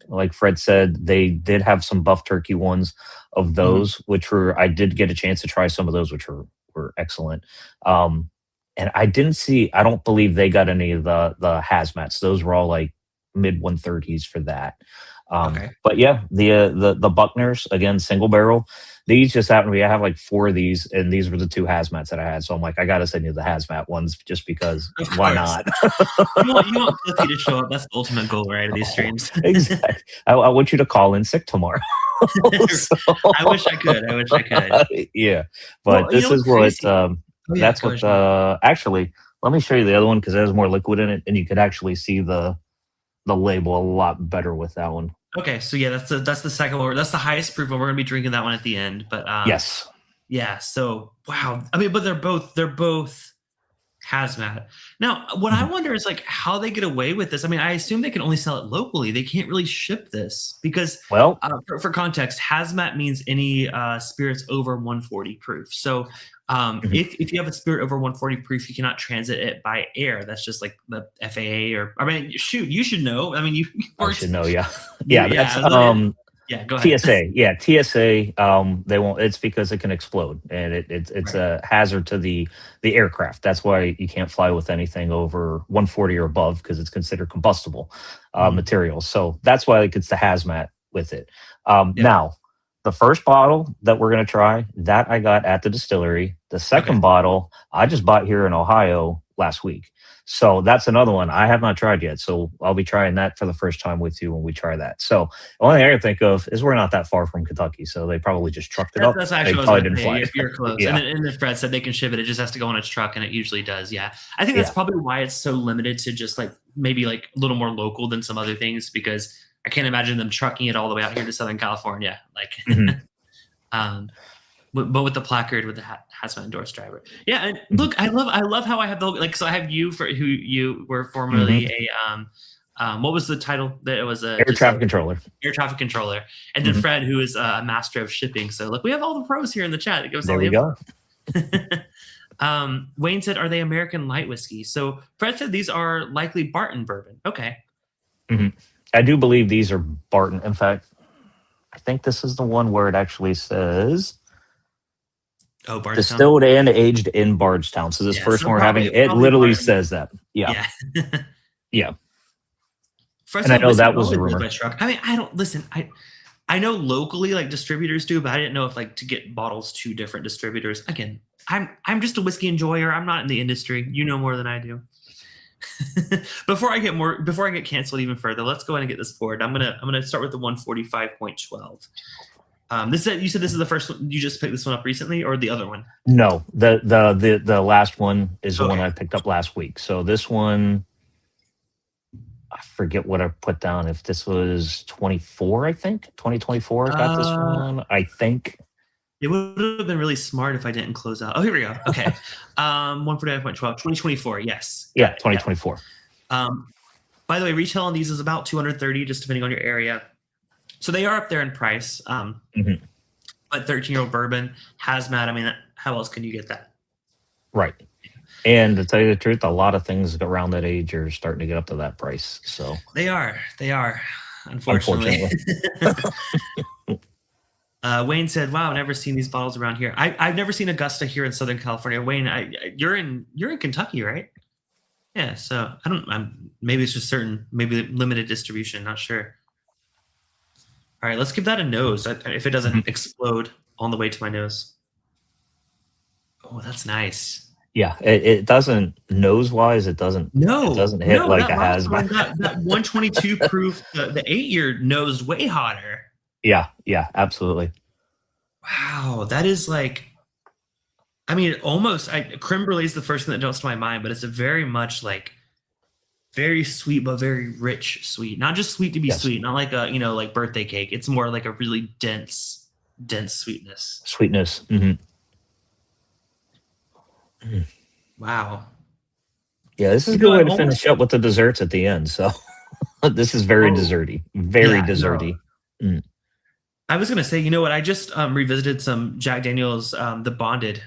B: like Fred said, they did have some buff turkey ones of
A: Mhm.
B: those, which were I did get a chance to try some of those, which were excellent. Um, and I don't believe they got any of the hazmats. Those were all like mid 130s for that.
A: Okay.
B: But yeah, the Buckners, again, single barrel. These just happen to be. I have like four of these, and these were the two hazmats that I had. So I'm like, I gotta send you the hazmat ones just because.
A: Of
B: Why
A: course.
B: not?
A: You want Cliffy to show up. That's the ultimate goal, right, of these streams.
B: Exactly. I want you to call in sick tomorrow. So,
A: I wish I could. I wish I could.
B: yeah, but
A: Well, you know
B: this
A: what's
B: is what
A: crazy? Oh yeah,
B: that's
A: go
B: what
A: ahead. Sean.
B: actually. Let me show you the other one because it has more liquid in it, and you could actually see the label a lot better with that one.
A: Okay, so yeah, that's the second one. That's the highest proof one. We're gonna be drinking that one at the end. But
B: Yes.
A: yeah. So wow. I mean, but they're both hazmat. Now, what I
B: Mhm.
A: wonder is like how they get away with this. I mean, I assume they can only sell it locally. They can't really ship this because,
B: Well,
A: for context, hazmat means any spirits over 140 proof. So,
B: mhm.
A: if you have a spirit over 140 proof, you cannot transit it by air. That's just like the FAA or I mean, shoot, you should know. I mean, you
B: I
A: worked.
B: should know. Yeah, yeah.
A: Yeah,
B: That's
A: yeah. Go ahead.
B: TSA. Yeah, TSA. They won't. It's because it can explode, and it's
A: Right.
B: a hazard to the aircraft. That's why you can't fly with anything over 140 or above because it's considered combustible
A: Mhm.
B: material. So that's why it gets the hazmat with it.
A: Yeah.
B: Now, the first bottle that we're gonna try that I got at the distillery. The
A: Okay.
B: second bottle I just bought here in Ohio last week. So that's another one I have not tried yet. So I'll be trying that for the first time with you when we try that. So the only thing I can think of is we're not that far from Kentucky, so they probably just trucked it up.
A: That's
B: They
A: actually what I was
B: probably
A: going to
B: didn't
A: say.
B: fly
A: You're
B: it.
A: close.
B: Yeah,
A: And then Fred said they can ship it. It just has to go on its truck, and it usually does. Yeah. I think that's
B: yeah.
A: probably why it's so limited to just like maybe like a little more local than some other things because I can't imagine them trucking it all the way out here to Southern California. Like,
B: Mhm,
A: um, but with the placard with the hazmat endorsed driver. Yeah. And
B: mhm,
A: look, I love how I have the like. So I have you for who you were
B: mhm.
A: formerly a what was the title? That it was
B: Air
A: just a
B: traffic controller.
A: air traffic controller, and then
B: Mhm.
A: Fred, who is a master of shipping. So look, we have all the pros here in the chat. It gives us all
B: There
A: the
B: we
A: info.
B: go.
A: Wayne said, "Are they American light whiskey?" So Fred said these are likely Barton bourbon. Okay.
B: Mhm. I do believe these are Barton. In fact, I think this is the one where it actually says
A: Oh, Bardstown.
B: distilled and aged in Bardstown. So this
A: Yeah.
B: first
A: So
B: one we're having, it
A: probably
B: literally
A: Barton.
B: says that. Yeah,
A: Yeah.
B: yeah.
A: Fred
B: And I
A: said
B: know
A: whiskey
B: that was a
A: always goes
B: rumor.
A: by truck. I mean, I don't listen. I know locally like distributors do, but I didn't know if like to get bottles to different distributors. Again, I'm just a whiskey enjoyer. I'm not in the industry. You know more than I do. Before I get canceled even further, let's go ahead and get this poured. I'm gonna start with the 145.12. This is, you said this is the first one. You just picked this one up recently, or the other one?
B: No, the last one is the one
A: Okay.
B: I picked up last week. So this one, I forget what I put down. If this was 24, I think 2024. I got this
A: Uh,
B: one. I think.
A: it would have been really smart if I didn't close out. Oh, here we go. Okay. 145.12, 2024. Yes,
B: Yeah,
A: got it. Yeah.
B: 2024.
A: Um, by the way, retail on these is about 230, just depending on your area. So they are up there in price.
B: Mhm.
A: But 13-year-old bourbon, hazmat. I mean, how else can you get that?
B: Right. And to tell you the truth, a lot of things around that age are starting to get up to that price. So
A: They are. They are. Unfortunately.
B: unfortunately.
A: Wayne said, "Wow, I've never seen these bottles around here. I've never seen Augusta here in Southern California." Wayne, you're in Kentucky, right? Yeah. So I don't. Maybe it's just certain, maybe limited distribution. Not sure. All right, let's give that a nose. If it
B: Mhm.
A: doesn't explode on the way to my nose. Oh, that's nice.
B: Yeah, it doesn't nose wise, it
A: No,
B: doesn't hit
A: no,
B: like
A: that
B: a
A: last
B: hazmat.
A: one, that 122 proof, the 8-year nosed way hotter.
B: Yeah, yeah, absolutely.
A: Wow, that is like I mean, almost. Creme brulee is the first thing that jumps to my mind, but it's a very much like very sweet, but very rich sweet. Not just sweet to be sweet, not like a like birthday cake. It's more like a really dense sweetness.
B: Sweetness.
A: Wow.
B: Yeah, this is a good way to finish up with the desserts at the end. So this is very desserty, very desserty.
A: No. I was gonna say, you know what? I just revisited some Jack Daniel's, the Bonded,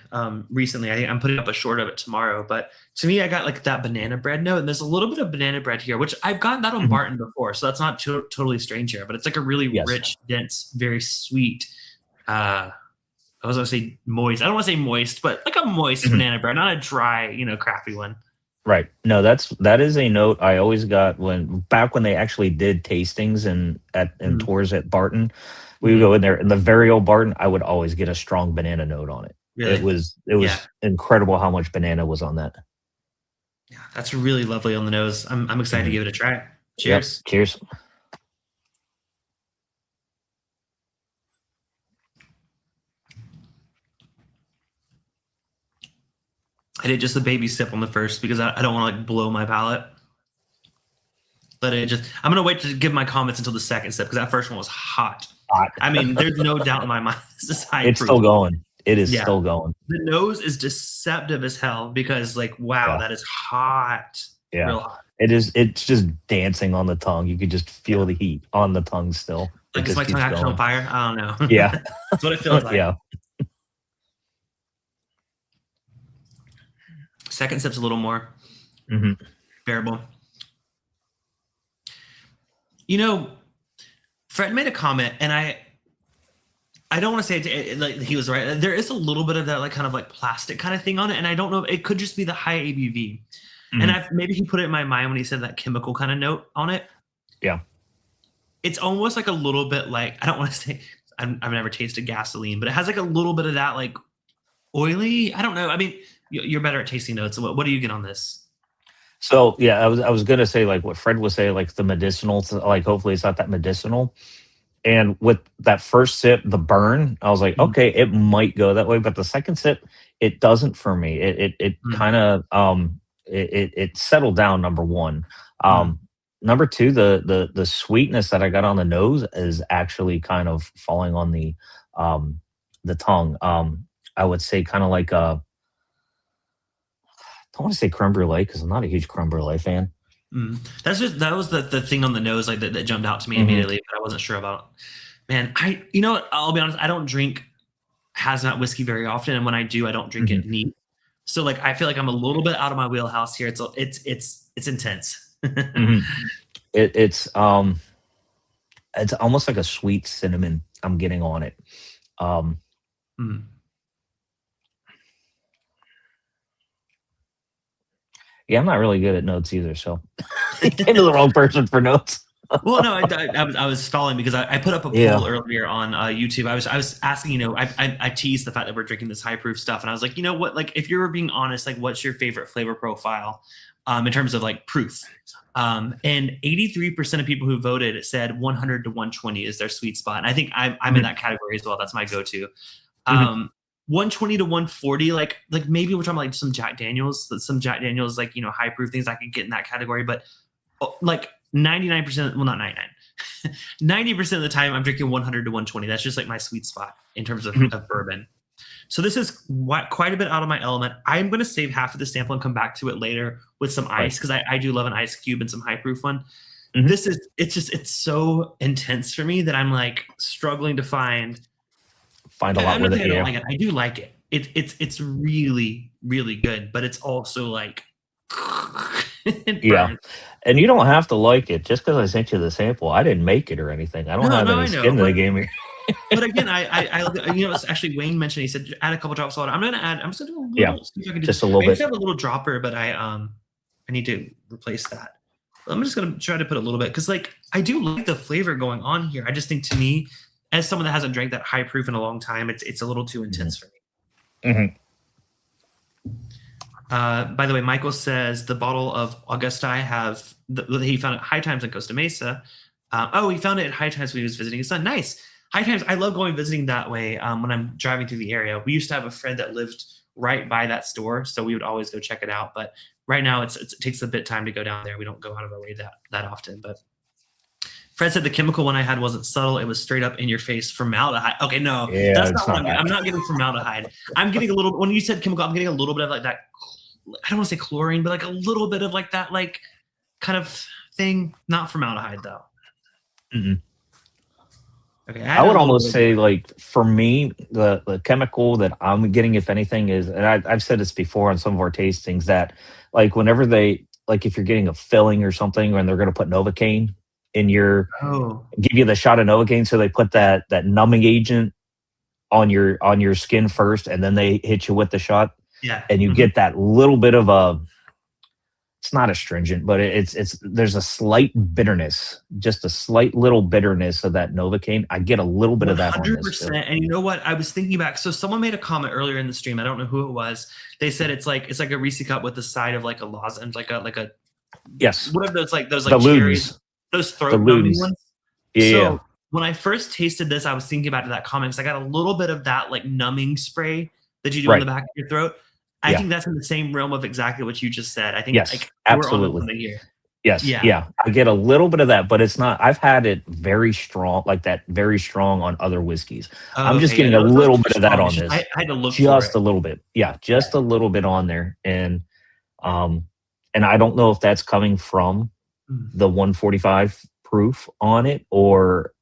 A: recently. I'm putting up a short of it tomorrow. But to me, I got like that banana bread note, and there's a little bit of banana bread here, which I've gotten that on Barton before, so that's not totally strange here. But it's like a really rich, dense, very sweet. I was gonna say moist. I don't want to say moist, but like a moist banana bread, not a dry, crappy one.
B: Right. No, that is a note I always got back when they actually did tastings and tours at Barton. We would go in there, in the very old Barton, I would always get a strong banana note on it. Really? It was incredible how much banana was on that.
A: Yeah, that's really lovely on the nose. I'm excited to give it a try. Cheers.
B: Yep. Cheers.
A: I did just a baby sip on the first because I don't want to like blow my palate. But I'm gonna wait to give my comments until the second sip because that first one was hot. I mean, there's no doubt in my mind.
B: It's still going. It is still going.
A: The nose is deceptive as hell because, like, wow, that is hot.
B: Yeah,
A: real hot.
B: It is. It's just dancing on the tongue. You could just feel the heat on the tongue still.
A: Like, is my tongue actually on fire? I don't know.
B: Yeah,
A: that's what it feels like.
B: Yeah.
A: Second sip's a little more bearable. Fred made a comment, and I don't want to say it like he was right. There is a little bit of that like kind of like plastic kind of thing on it, and I don't know. It could just be the high ABV, and maybe he put it in my mind when he said that chemical kind of note on it.
B: Yeah,
A: it's almost like a little bit like, I don't want to say I've never tasted gasoline, but it has like a little bit of that like oily. I don't know. I mean, you're better at tasting notes. So what do you get on this?
B: So yeah, I was gonna say like what Fred was saying, like the medicinal, like hopefully it's not that medicinal. And with that first sip, the burn, I was like, okay, it might go that way, but the second sip, it doesn't for me. It kind of it settled down. Number one, number two, the sweetness that I got on the nose is actually kind of falling on the tongue. I would say kind of like a. I don't want to say creme brulee because I'm not a huge creme brulee fan.
A: That was the thing on the nose like that jumped out to me immediately, but I wasn't sure about. Man, I'll be honest, I don't drink Hazmat whiskey very often, and when I do, I don't drink it neat. So like I feel like I'm a little bit out of my wheelhouse here. It's intense.
B: It's almost like a sweet cinnamon I'm getting on it. Yeah, I'm not really good at notes either, so I came to the wrong person for notes.
A: Well, no, I was stalling because I put up a poll earlier on YouTube. I was asking, I teased the fact that we're drinking this high proof stuff, and I was like, you know what, like if you were being honest, like what's your favorite flavor profile in terms of like proof? And 83% of people who voted said 100 to 120 is their sweet spot, and I think I'm in that category as well. That's my go-to. 120 to 140, like maybe we're talking like some Jack Daniels, like high proof things I could get in that category, but like 99%, well not 99, 90% of the time I'm drinking 100 to 120. That's just like my sweet spot in terms of bourbon. So this is quite a bit out of my element. I'm going to save half of the sample and come back to it later with some ice because I do love an ice cube and some high proof one. It's so intense for me that I'm like struggling to find
B: a lot with it.
A: I don't like it. I do like it. It's really, really good, but it's also like
B: yeah. And you don't have to like it just because I sent you the sample. I didn't make it or anything. I don't have any skin in the game here.
A: But again, I it's actually Wayne mentioned, he said add a couple drops of water. I'm just gonna do a little, see if I can
B: just a little bit.
A: I used to have a little dropper, but I need to replace that. I'm just gonna try to put a little bit because like I do like the flavor going on here. I just think to me, as someone that hasn't drank that high proof in a long time, it's a little too intense for me. By the way, Michael says the bottle of Augusta I have, he found it High Times in Costa Mesa. He found it at High Times when he was visiting his son. Nice. High Times, I love going visiting that way when I'm driving through the area. We used to have a friend that lived right by that store, so we would always go check it out. But right now, it takes a bit time to go down there. We don't go out of our way that often. But Fred said the chemical one I had wasn't subtle; it was straight up in your face formaldehyde. Okay, no,
B: Yeah,
A: that's
B: it's
A: not what
B: not
A: I'm getting.
B: that.
A: I'm not getting formaldehyde. I'm getting a little. When you said chemical, I'm getting a little bit of like that. I don't want to say chlorine, but like a little bit of like that, like kind of thing. Not formaldehyde though.
B: Mm-mm.
A: Okay,
B: I would almost say, like, for me, the chemical that I'm getting, if anything, is, and I've said this before on some of our tastings, that like whenever they, like, if you're getting a filling or something, and they're going to put Novocaine in your, give you the shot of Novocaine, so they put that numbing agent on your skin first, and then they hit you with the shot,
A: yeah,
B: and you get that little bit of a, it's not astringent, but it's there's a slight bitterness, just a slight little bitterness of that Novocaine. I get a little bit of that on this too.
A: 100%. And you know what? I was thinking back. So someone made a comment earlier in the stream. I don't know who it was. They said it's like a Reese cup with the side of like a lozenge, like a
B: Yes.
A: what are those like
B: The
A: cherries,
B: Ludens.
A: those throat numbing ones.
B: Yeah.
A: So when I first tasted this, I was thinking about that comment because I got a little bit of that like numbing spray that you do on the back of your throat. I think that's in the same realm of exactly what you just said. I think like
B: absolutely.
A: we're on something here.
B: Yes. Yeah. I get a little bit of that, but it's not. I've had it very strong, like that, very strong on other whiskeys. I'm just getting a little bit of that on this.
A: I had to look
B: just a little bit. Yeah, just a little bit on there, and I don't know if that's coming from the 145 proof on it, or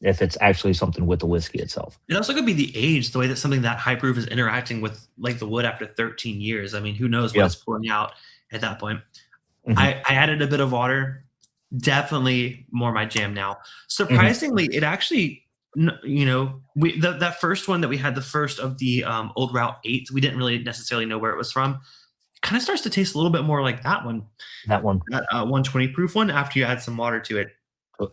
B: if it's actually something with the whiskey itself.
A: It also could be the age, the way that something that high proof is interacting with like the wood after 13 years. I mean, who knows what it's pouring out at that point. Mm-hmm. I added a bit of water. Definitely more my jam now. Surprisingly, it actually, that first one that we had, the first of the Old Route 8, we didn't really necessarily know where it was from. It kind of starts to taste a little bit more like that one.
B: That
A: 120 proof one after you add some water to it.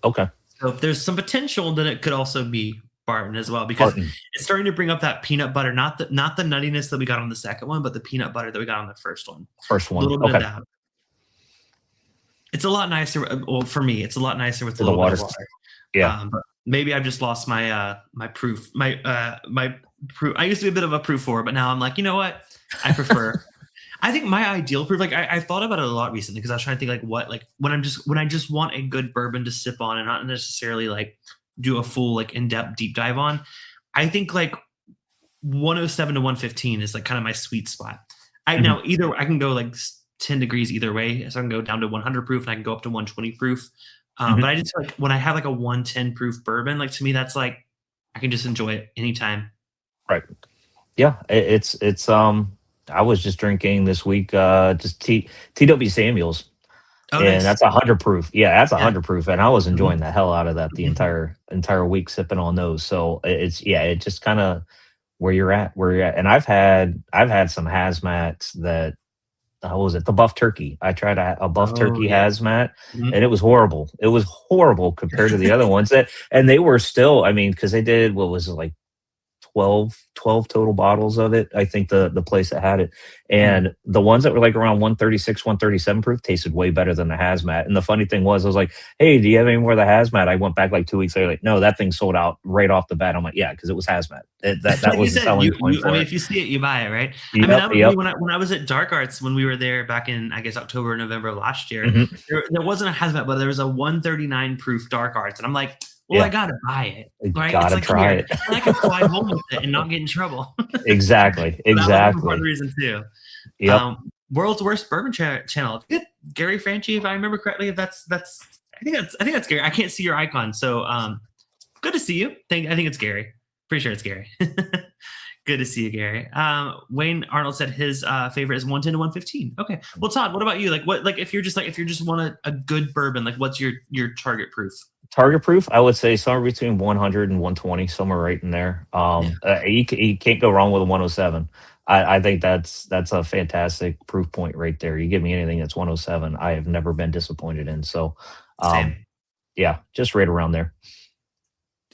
B: Okay.
A: So if there's some potential, then it could also be Barton as well, because it's starting to bring up that peanut butter, not the nuttiness that we got on the second one, but the peanut butter that we got on the first one.
B: A
A: little bit of that. It's a lot nicer. Well, for me, it's a lot nicer with a little bit of water.
B: Yeah.
A: But maybe I've just lost my my proof. My proof. I used to be a bit of a proof 4, but now I'm like, you know what? I prefer. I think my ideal proof, like I thought about it a lot recently because I was trying to think when I just want a good bourbon to sip on and not necessarily like do a full like in-depth deep dive on. I think like 107 to 115 is like kind of my sweet spot. Now either I can go like 10 degrees either way, so I can go down to 100 proof and I can go up to 120 proof. But I just like when I have like a 110 proof bourbon, like to me that's like I can just enjoy it anytime.
B: Right. Yeah, it's I was just drinking this week just TW Samuels. And nice. That's 100 proof. Yeah, that's 100 proof, and I was enjoying the hell out of that the entire week sipping on those. So it's it just kind of where you're at. And I've had some hazmats that how was it? The buff turkey. I tried a buff turkey hazmat, and it was horrible. It was horrible compared to the other ones and they were still. I mean, because they did what was it like 12 total bottles of it. I think the place that had it, and the ones that were like around 136, 137 proof tasted way better than the hazmat. And the funny thing was, I was like, "Hey, do you have any more of the hazmat?" I went back like 2 weeks later, like, "No, that thing sold out right off the bat." I'm like, "Yeah, because it was hazmat." That was the selling point for
A: I mean,
B: it.
A: if you see it, you buy it, right?
B: Yep,
A: When I was at Dark Arts, when we were there back in I guess October or November of last year, there wasn't a hazmat, but there was a 139 proof Dark Arts, and I'm like, well, I gotta buy it. Right?
B: Gotta try it.
A: I can fly home with it and not get in trouble.
B: Exactly.
A: That was one reason too.
B: Yep.
A: World's Worst Bourbon Channel. Gary Franchi, if I remember correctly. I think that's Gary. I can't see your icon, so good to see you. I think it's Gary. Pretty sure it's Gary. Good to see you, Gary. Wayne Arnold said his favorite is 110 to 115. Okay. Well, Todd, what about you? Like if you just want a good bourbon, like what's your target proof?
B: Target proof, I would say somewhere between 100 and 120, somewhere right in there. You can't go wrong with a 107. I think that's a fantastic proof point right there. You give me anything that's 107, I have never been disappointed in. So, yeah, just right around there.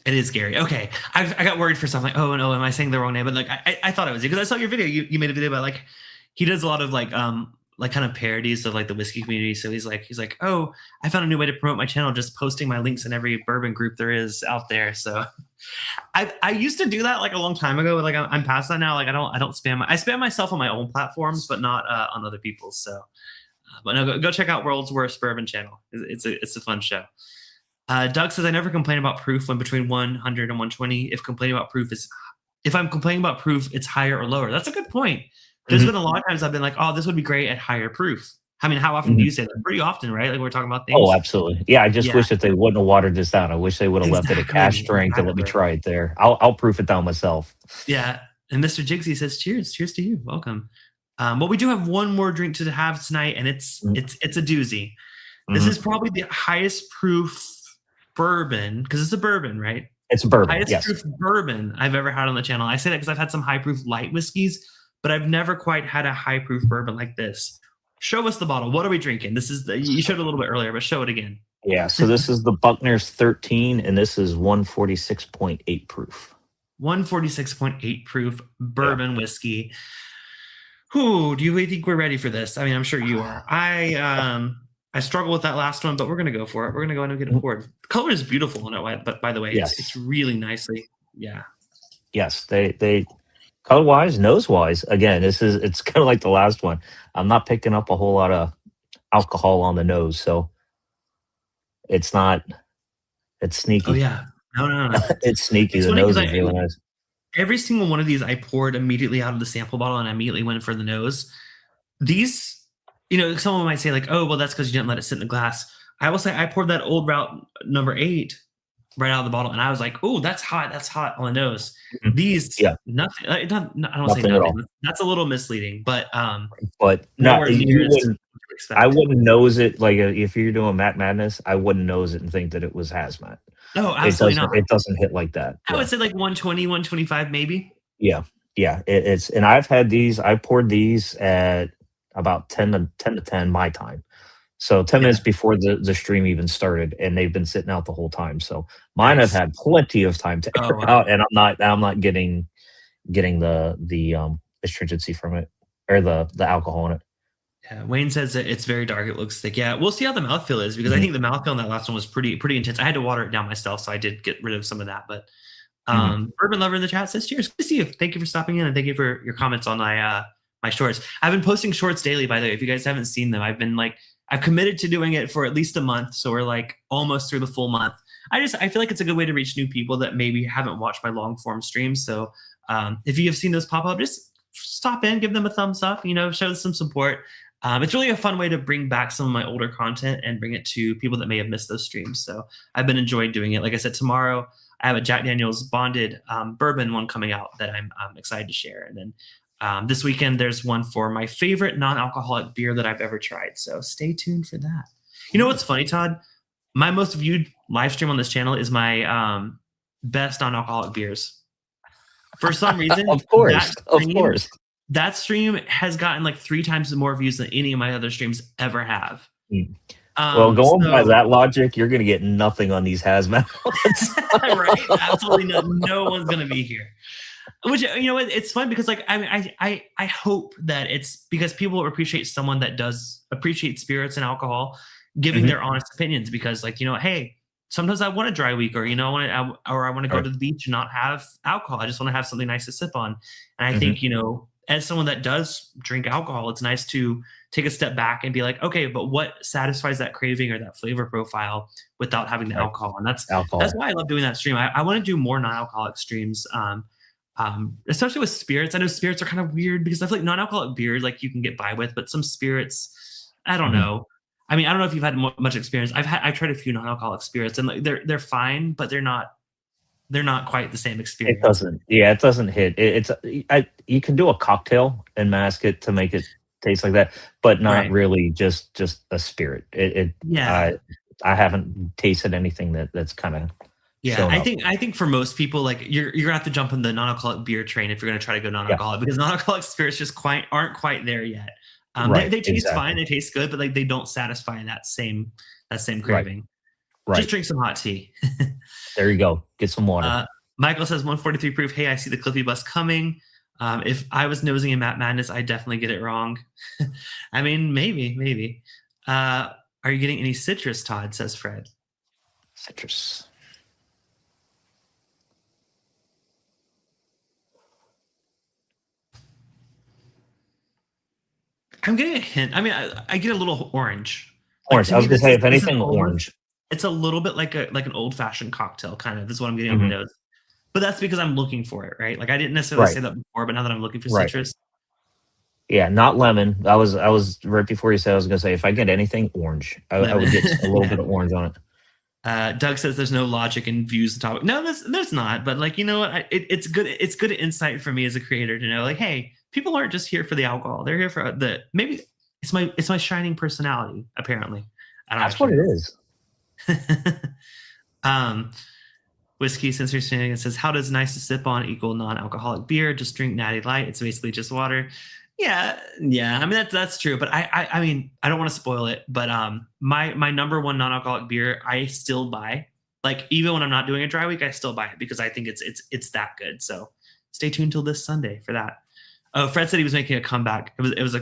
A: It is Gary. Okay, I got worried for something. Oh no, am I saying the wrong name? But like I thought it was you because I saw your video. You made a video about like he does a lot of like kind of parodies of like the whiskey community. So he's like, oh, I found a new way to promote my channel, just posting my links in every bourbon group there is out there. So I used to do that like a long time ago, but like I'm past that now. Like I don't spam. I spam myself on my own platforms, but not on other people's. So, but no, go check out World's Worst Bourbon channel. It's a fun show. Doug says I never complain about proof when between 100 and 120. If I'm complaining about proof, it's higher or lower. That's a good point. There's been a lot of times I've been like, oh, this would be great at higher proof. I mean, how often do you say that? Pretty often, right? Like we're talking about things.
B: Oh, absolutely. Yeah, I just wish that they wouldn't have watered this down. I wish they would have left it at cash strength and let me try it there. I'll proof it down myself.
A: Yeah. And Mr. Jigsy says, cheers. Cheers to you. Welcome. But we do have one more drink to have tonight, and it's a doozy. This is probably the highest proof bourbon, because it's a bourbon, right?
B: It's a bourbon.
A: Highest proof bourbon I've ever had on the channel. I say that because I've had some high proof light whiskeys, but I've never quite had a high proof bourbon like this. Show us the bottle. What are we drinking? This is you showed it a little bit earlier, but show it again.
B: Yeah, so this is the Buckner's 13, and this is 146.8 proof.
A: 146.8 proof bourbon whiskey. Who do you think we're ready for this? I mean, I'm sure you are. I struggle with that last one, but we're gonna go for it. We're gonna go and get it poured. The color is beautiful on it, but by the way, it's really nicely. Yeah.
B: Yes, they color wise, nose wise. Again, it's kind of like the last one. I'm not picking up a whole lot of alcohol on the nose, so it's sneaky.
A: Oh yeah, no.
B: It's sneaky. The nose is really nice.
A: Every single one of these I poured immediately out of the sample bottle, and I immediately went for the nose. These, someone might say like, oh, well, that's because you didn't let it sit in the glass. I will say I poured that Old Route number 8 right out of the bottle, and I was like, oh, that's hot on the nose. These, nothing. I don't say nothing. That's a little misleading, but
B: no, I wouldn't nose it. Like if you're doing Matt Madness, I wouldn't nose it and think that it was Hazmat.
A: No, absolutely not.
B: It doesn't hit like that.
A: I would say like 120, 125 maybe.
B: Yeah. It's and I've had these. I poured these at about 10 to 10 my time. So 10 minutes before the stream even started, and they've been sitting out the whole time. So mine have had plenty of time to air out, and I'm not getting the astringency from it or the alcohol in it.
A: Yeah, Wayne says that it's very dark. It looks thick. Yeah, we'll see how the mouthfeel is, because I think the mouthfeel on that last one was pretty intense. I had to water it down myself, so I did get rid of some of that. But Bourbon Lover in the chat says, cheers. Good to see you. Thank you for stopping in, and thank you for your comments on my shorts. I've been posting shorts daily, by the way. If you guys haven't seen them, I've committed to doing it for at least a month, so we're like almost through the full month. I feel like it's a good way to reach new people that maybe haven't watched my long form streams. So if you have seen those pop up, just stop in, give them a thumbs up, show some support. It's really a fun way to bring back some of my older content and bring it to people that may have missed those streams. So I've been enjoying doing it. Like I said, tomorrow I have a Jack Daniel's bonded bourbon one coming out that I'm excited to share. And then this weekend, there's one for my favorite non-alcoholic beer that I've ever tried. So stay tuned for that. You know what's funny, Todd? My most viewed live stream on this channel is my best non-alcoholic beers. For some reason,
B: of course.
A: That stream has gotten like 3 times more views than any of my other streams ever have.
B: Well, going by that logic, you're going to get nothing on these Hazmat.
A: Right? Absolutely no one's going to be here. Which, it's fun because like I hope that it's because people appreciate someone that does appreciate spirits and alcohol giving their honest opinions, because like, hey, sometimes I want a dry week, or I want to go to the beach and not have alcohol. I just want to have something nice to sip on. And I think, as someone that does drink alcohol, it's nice to take a step back and be like, okay, but what satisfies that craving or that flavor profile without having the alcohol? And that's why I love doing that stream. I want to do more non-alcoholic streams. Especially with spirits. I know spirits are kind of weird because I feel like non-alcoholic beer, like you can get by with, but some spirits, I don't know. I mean, I don't know if you've had much experience. I've tried a few non-alcoholic spirits, and like they're fine, but they're not quite the same experience.
B: It doesn't hit. You can do a cocktail and mask it to make it taste like that, but not really just a spirit. I haven't tasted anything that's kind of.
A: Yeah, I think for most people, like you're gonna have to jump on the non-alcoholic beer train if you're gonna try to go non-alcoholic, because non-alcoholic spirits just aren't quite there yet. They taste fine, they taste good, but like they don't satisfy that same craving. Right. Just drink some hot tea.
B: There you go. Get some water.
A: Michael says 143 proof. Hey, I see the Cliffy bus coming. If I was nosing in Matt Madness, I'd definitely get it wrong. I mean, maybe. Are you getting any citrus, Todd? Says Fred.
B: Citrus.
A: I'm getting a hint. I mean, I get a little orange. Like
B: Orange.
A: to
B: I was
A: me,
B: gonna say, if
A: this is
B: anything,
A: almost,
B: orange.
A: it's a little bit like an old fashioned cocktail kind of. This is what I'm getting on the
B: Mhm.
A: nose. But that's because I'm looking for it, right? Like I didn't necessarily
B: Right.
A: say that before, but now that I'm looking for
B: Right.
A: citrus,
B: Yeah, not lemon. I was right before you said I was gonna say if I get anything orange, I
A: lemon.
B: would get a little
A: Yeah.
B: bit of orange on it.
A: Doug says there's no logic in views the topic. No, there's not. But like you know what, it's good. It's good insight for me as a creator to know like, hey, people aren't just here for the alcohol. They're here for the maybe it's my shining personality. Apparently, I don't
B: That's what
A: actually
B: it is.
A: know. Whiskey sensory standing. It says, how does nice to sip on equal non-alcoholic beer? Just drink Natty Light. It's basically just water. Yeah. I mean that's true, but I mean I don't want to spoil it, but my number one non-alcoholic beer I still buy. Like even when I'm not doing a dry week, I still buy it because I think it's that good. So stay tuned till this Sunday for that. Oh, Fred said he was making a comeback. Maybe it was a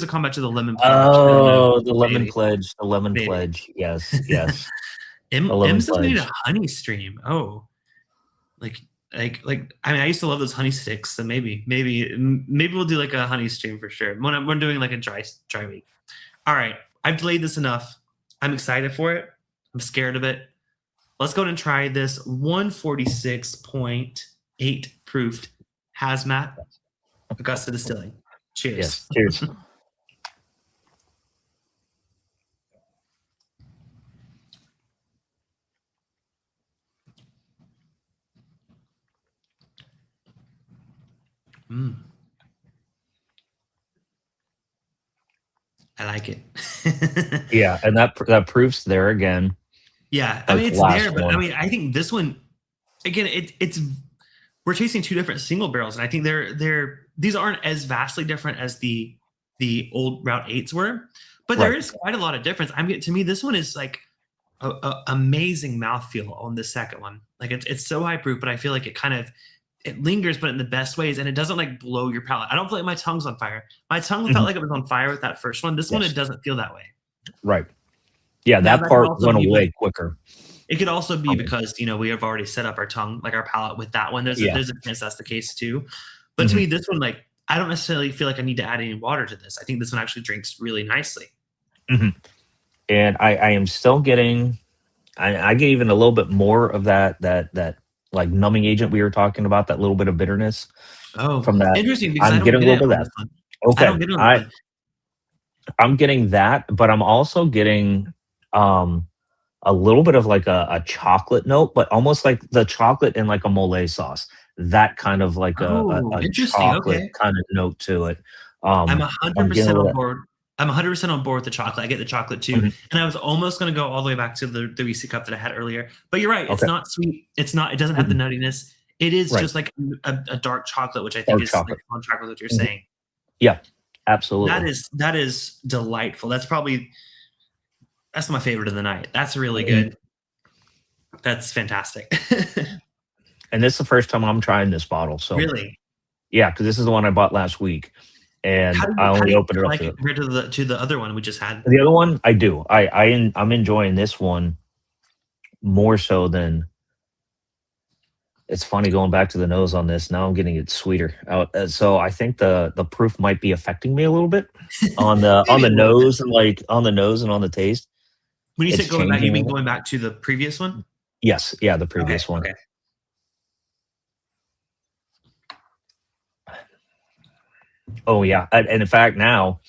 A: comeback to the lemon pledge. I don't know.
B: Oh, the lemon
A: Maybe.
B: pledge. The lemon
A: Maybe.
B: pledge. Yes, yes. The
A: M
B: lemon
A: says we need
B: pledge.
A: a honey stream. Oh, like I mean I used to love those honey sticks, so maybe we'll do like a honey stream for sure when we're doing like a dry week. All right, I've delayed this enough. I'm excited for it. I'm scared of it. Let's go and try this 146.8 proof Hazmat Augusta Distillery. Cheers.
B: Yes. Cheers.
A: Mm. I like it.
B: Yeah, and that proof's there again.
A: Yeah, I
B: Like
A: mean
B: the
A: it's
B: last
A: there, but I
B: one.
A: mean I think this one again it's we're tasting two different single barrels, and I think these aren't as vastly different as the old Route 8s were, but there
B: Right.
A: is quite a lot of difference. To me this one is like a amazing mouthfeel on the second one. Like it's so high proof, but I feel like it lingers, but in the best ways, and it doesn't like blow your palate. I don't feel like my tongue's on fire. My tongue felt
B: Mhm.
A: like it was on fire with that first one. This one
B: Yes.
A: it doesn't feel that way.
B: Right. Yeah,
A: Now
B: that
A: that could
B: part
A: also
B: went
A: be
B: away quicker.
A: it could also be
B: for me.
A: because we have already set up our tongue, like our palate with that one.
B: Yeah.
A: There's a chance that's the case too. But to me, this one, like I don't necessarily feel like I need to add any water to this. I think this one actually drinks really nicely.
B: Mhm. And I am still getting I get even a little bit more of that like numbing agent we were talking about, that little bit of bitterness
A: Oh,
B: from that.
A: interesting because I
B: I'm
A: don't
B: getting a
A: get
B: little
A: it
B: bit
A: on
B: of
A: this
B: that.
A: one. I
B: Okay.
A: don't get it on this one.
B: I'm getting that, but I'm also getting a little bit of like a chocolate note, but almost like the chocolate in like a mole sauce. That kind of like
A: Oh,
B: a
A: interesting.
B: chocolate
A: Okay.
B: kind of note to it.
A: I'm
B: I'm getting a
A: 100%
B: little
A: on
B: bit.
A: board. I'm 100% on board with the chocolate. I get the chocolate too.
B: Mhm.
A: And I was almost going to go all the way back to the Reese cup that I had earlier. But you're right. It's
B: Okay.
A: not sweet. It doesn't have the
B: Mhm.
A: nuttiness. It is
B: Right.
A: just like a dark chocolate, which I think
B: Dark
A: is like
B: chocolate.
A: on track with what you're
B: Mhm.
A: saying.
B: Yeah, absolutely.
A: That is delightful. That's my favorite of the night. That's really
B: Mhm.
A: good. That's fantastic.
B: And this is the first time I'm trying this bottle. So
A: Really.
B: yeah, because this is the one I bought last week, and I
A: How do
B: only
A: you
B: opened it up
A: like
B: to
A: it
B: it.
A: compared to the other one we just had?
B: The other one, I do. I'm enjoying this one more so than. It's funny going back to the nose on this. Now I'm getting it sweeter out. So I think the proof might be affecting me a little bit on
A: Maybe
B: the
A: a little bit.
B: nose and like on the nose and on the taste.
A: When you say
B: It's
A: going back, you
B: changing a
A: mean
B: little.
A: going back to the previous one?
B: Yes, yeah, the
A: Okay.
B: previous one.
A: Okay.
B: Oh yeah, and in fact now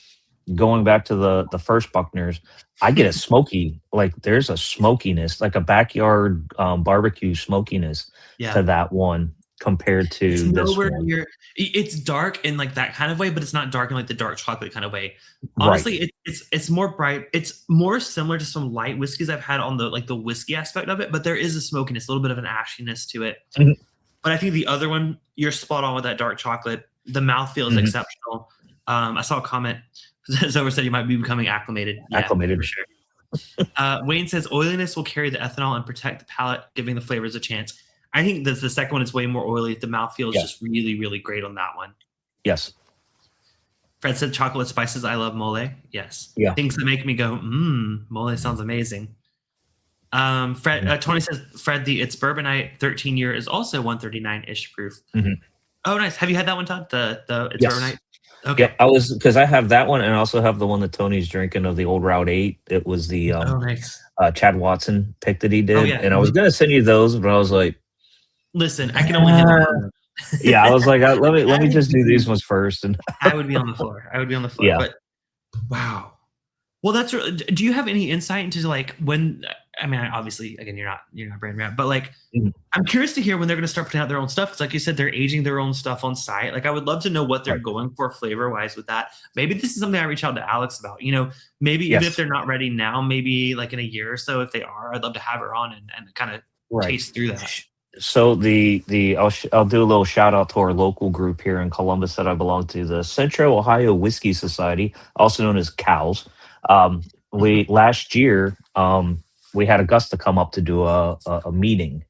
B: going back to the first Buckners, I get a smoky, like there's a smokiness, like a backyard barbecue smokiness
A: Yeah.
B: to that one compared
A: It's
B: to this
A: nowhere
B: one.
A: near. It's dark in like that kind of way, but it's not dark in like the dark chocolate kind of way.
B: Right.
A: Honestly, it's more bright. It's more similar to some light whiskeys I've had on the whiskey aspect of it, but there is a smokiness, a little bit of an ashiness to it.
B: Mhm.
A: But I think the other one, you're spot on with that dark chocolate. The mouthfeel is
B: Mhm.
A: exceptional. I saw a comment. Zover said you might be becoming acclimated. Yeah,
B: Acclimated.
A: for sure. Wayne says oiliness will carry the ethanol and protect the palate, giving the flavors a chance. I think the second one is way more oily. The mouthfeel is
B: Yeah.
A: just really, really great on that one.
B: Yes.
A: Fred said chocolate spices. I love mole. Yes.
B: Yeah.
A: Things that make me go, mole sounds amazing. Tony says, Fred, it's Bourbonite 13-year is also 139-ish proof.
B: Mhm.
A: Oh, nice. Have you had that one, Todd? The it's
B: Yes.
A: Bourbonite? Okay.
B: Yep, I was because I have that one, and I also have the one that Tony's drinking of the old Route 8. It was the
A: Oh, nice.
B: Chad Watson pick that he
A: Oh,
B: did,
A: yeah.
B: and I was gonna send you those, but I was like,
A: Listen, I can only handle one.
B: yeah, I was like, let
A: I
B: me
A: would
B: just do these
A: be
B: ones first, and
A: I would be on the floor. I would be on the floor.
B: yeah,
A: But wow. Well, do you have any insight into like when? I mean, obviously, again, you're not brand rep, but like,
B: Mhm.
A: I'm curious to hear when they're going to start putting out their own stuff. Because, like you said, they're aging their own stuff on site. Like, I would love to know what they're
B: Right.
A: going for flavor wise with that. Maybe this is something I reach out to Alex about. Maybe even if
B: Yes,
A: they're not ready now, maybe like in a year or so, if they are, I'd love to have her on and kind of
B: right.
A: taste through that.
B: So I'll do a little shout out to our local group here in Columbus that I belong to, the Central Ohio Whiskey Society, also known as COWS. We last year we had Augusta come up to do a meeting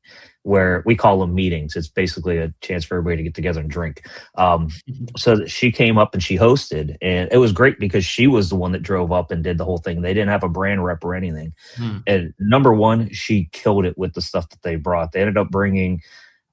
B: where we call them meetings. It's basically a chance for everybody to get together and drink. So she came up and she hosted, and it was great because she was the one that drove up and did the whole thing. They didn't have a brand rep or anything.
A: Hmm.
B: And number one, she killed it with the stuff that they brought. They ended up bringing,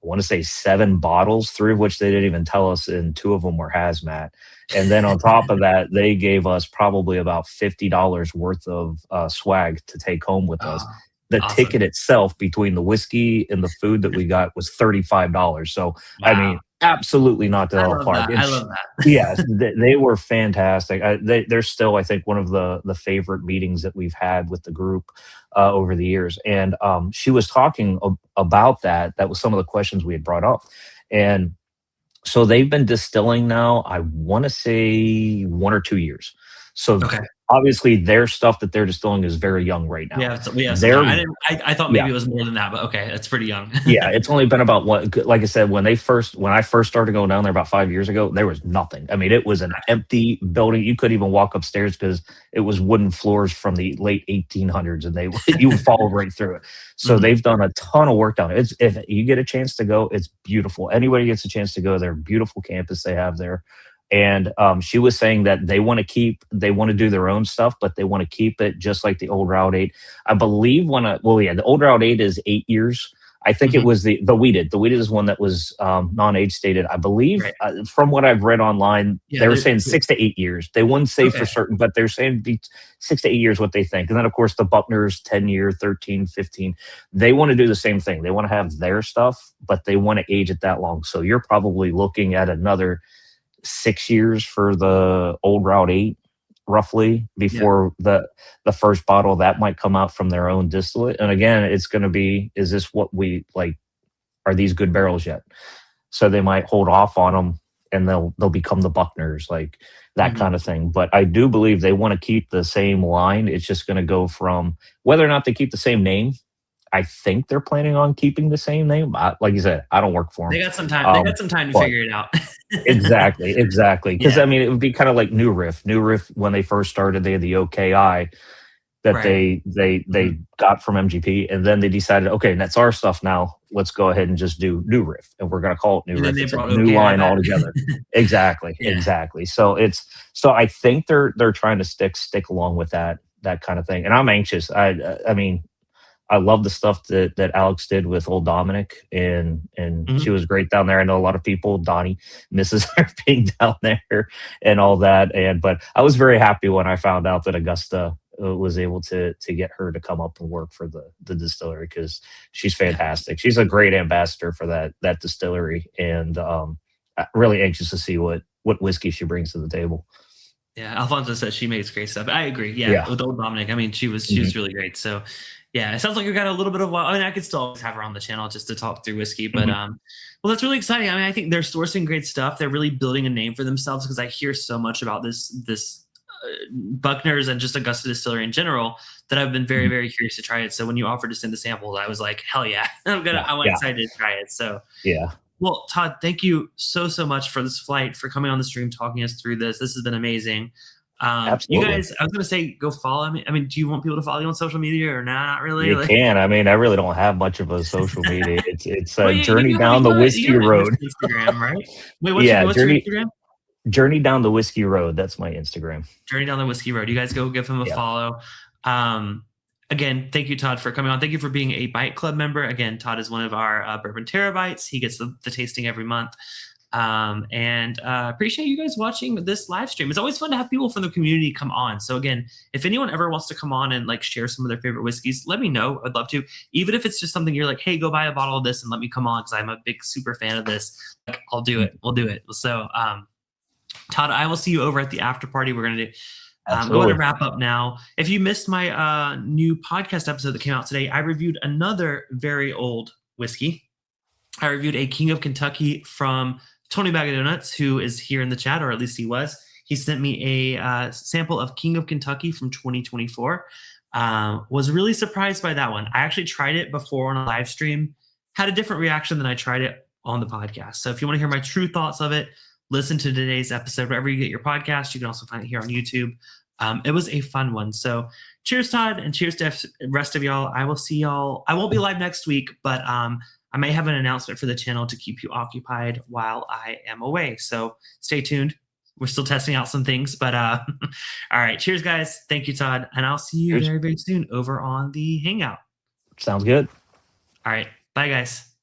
B: I want to say 7 bottles, 3 of which they didn't even tell us, and 2 of them were hazmat. And then on top of that, they gave us probably about $50 worth of swag to take home with us.
A: Oh,
B: The
A: awesome.
B: ticket itself between the whiskey and the food that we got was $35. So, I
A: Wow.
B: mean, absolutely knocked it
A: I
B: all
A: love
B: apart.
A: that.
B: And
A: I love that.
B: yes, they were fantastic. They're still, I think, one of the favorite meetings that we've had with the group over the years. And she was talking about that. That was some of the questions we had brought up. And so they've been distilling now, I want to say 1 or 2 years. So
A: Okay.
B: obviously their stuff that they're distilling is very young right now.
A: We have some
B: They're
A: time. I thought
B: yeah,
A: maybe it was more than that, but okay, that's pretty young.
B: yeah, it's only been about what, like I said, when I first started going down there about 5 years ago, there was nothing. I mean, it was an empty building. You couldn't even walk upstairs because it was wooden floors from the late 1800s, and you would fall right through it. So
A: Mhm.
B: they've done a ton of work down there. If you get a chance to go, it's beautiful. Anybody gets a chance to go there, beautiful campus they have there. And she was saying that they want to do their own stuff, but they want to keep it just like the old Route 8. I believe the old Route 8 is 8 years. I think it
A: Mhm.
B: was the weeded. The weeded is one that was non-age stated. I believe
A: Right.
B: from what I've read online,
A: Yeah.
B: they were saying 6 to 8 years. They wouldn't say for
A: Okay.
B: certain, but they're saying 6 to 8 years what they think. And then of course the Buckners 10 year, 13, 15. They want to do the same thing. They want to have their stuff, but they want to age it that long. So you're probably looking at another 6 years for the old Route 8, roughly,
A: Yeah.
B: before the first bottle that might come out from their own distillate. And again, it's going to be, is this what we like? Are these good barrels yet? So they might hold off on them, and they'll become the Buckners, like that
A: Mhm.
B: kind of thing. But I do believe they want to keep the same line. It's just going to go from whether or not they keep the same name. I think they're planning on keeping the same name. Like you said, I don't work for
A: They
B: them.
A: got some time. They got some time to
B: But
A: figure it out.
B: exactly, exactly. Because
A: Yeah.
B: I mean, it would be kind of like New Riff. New Riff, when they first started, they had the OKI that
A: Right.
B: they got from MGP, and then they decided, okay, that's our stuff now. Let's go ahead and just do New Riff, and we're going to call it New
A: And then
B: Riff.
A: they
B: It's a
A: brought
B: new
A: OKI
B: line
A: back.
B: altogether. Exactly,
A: Yeah.
B: exactly. So I think they're trying to stick along with that kind of thing, and I'm anxious. I mean, I love the stuff that Alex did with old Dominic, and she
A: Mhm.
B: was great down there. I know a lot of people, Donnie, misses her being down there and all that. But I was very happy when I found out that Augusta was able to get her to come up and work for the distillery, because she's
A: Yeah.
B: fantastic. She's a great ambassador for that distillery, and really anxious to see what whiskey she brings to the table.
A: Yeah. Alfonso says she makes great stuff. I agree. Yeah.
B: Yeah.
A: With old Dominic, I mean, she
B: Mhm.
A: was really great. So yeah, it sounds like you got a little bit of, I mean, I could still always have her on the channel just to talk through whiskey, but
B: Mhm.
A: well, that's really exciting. I mean, I think they're sourcing great stuff. They're really building a name for themselves, because I hear so much about this Buckner's and just Augusta Distillery in general, that I've been very,
B: Mhm.
A: very curious to try it. So when you offered to send the samples, I was like, hell yeah,
B: Yeah.
A: I'm
B: Yeah.
A: excited to try it. So,
B: Yeah.
A: well, Todd, thank you so much for this flight, for coming on the stream, talking us through this. This has been amazing. You
B: Absolutely.
A: guys, I was gonna say, go follow me. I mean, do you want people to follow you on social media, or nah, not really?
B: You
A: Like,
B: can. I mean, I really don't have much of a social media. It's
A: well,
B: a
A: yeah, you
B: journey
A: do have
B: down the
A: you
B: whiskey
A: have an
B: road.
A: Instagram, right? Wait,
B: Yeah,
A: what's your Instagram?
B: journey down the whiskey road. That's my Instagram.
A: Journey Down the Whiskey Road. You guys go give him a
B: Yeah,
A: follow. Um, Again, thank you, Todd, for coming on. Thank you for being a Byte Club member. Again, Todd is one of our Bourbon Terabytes. He gets the tasting every month. And appreciate you guys watching this live stream. It's always fun to have people from the community come on. So again, if anyone ever wants to come on and like share some of their favorite whiskeys, let me know. I'd love to. Even if it's just something you're like, hey, go buy a bottle of this and let me come on because I'm a big super fan of this. Like, I'll do it. We'll do it. So Todd, I will see you over at the after party. We're gonna do. Going to wrap up now. If you missed my new podcast episode that came out today, I reviewed another very old whiskey. I reviewed a King of Kentucky from Tony Bag of Donuts, who is here in the chat, or at least he was. He sent me a sample of King of Kentucky from 2024. Was really surprised by that one. I actually tried it before on a live stream, had a different reaction than I tried it on the podcast. So if you want to hear my true thoughts of it, listen to today's episode wherever you get your podcast. You can also find it here on YouTube. It was a fun one. So cheers, Todd, and cheers to the rest of y'all. I will see y'all. I won't be live next week, but I may have an announcement for the channel to keep you occupied while I am away. So stay tuned. We're still testing out some things, but all right. Cheers, guys. Thank you, Todd. And I'll see you very, very soon over on the Hangout.
B: Sounds good.
A: All right. Bye, guys.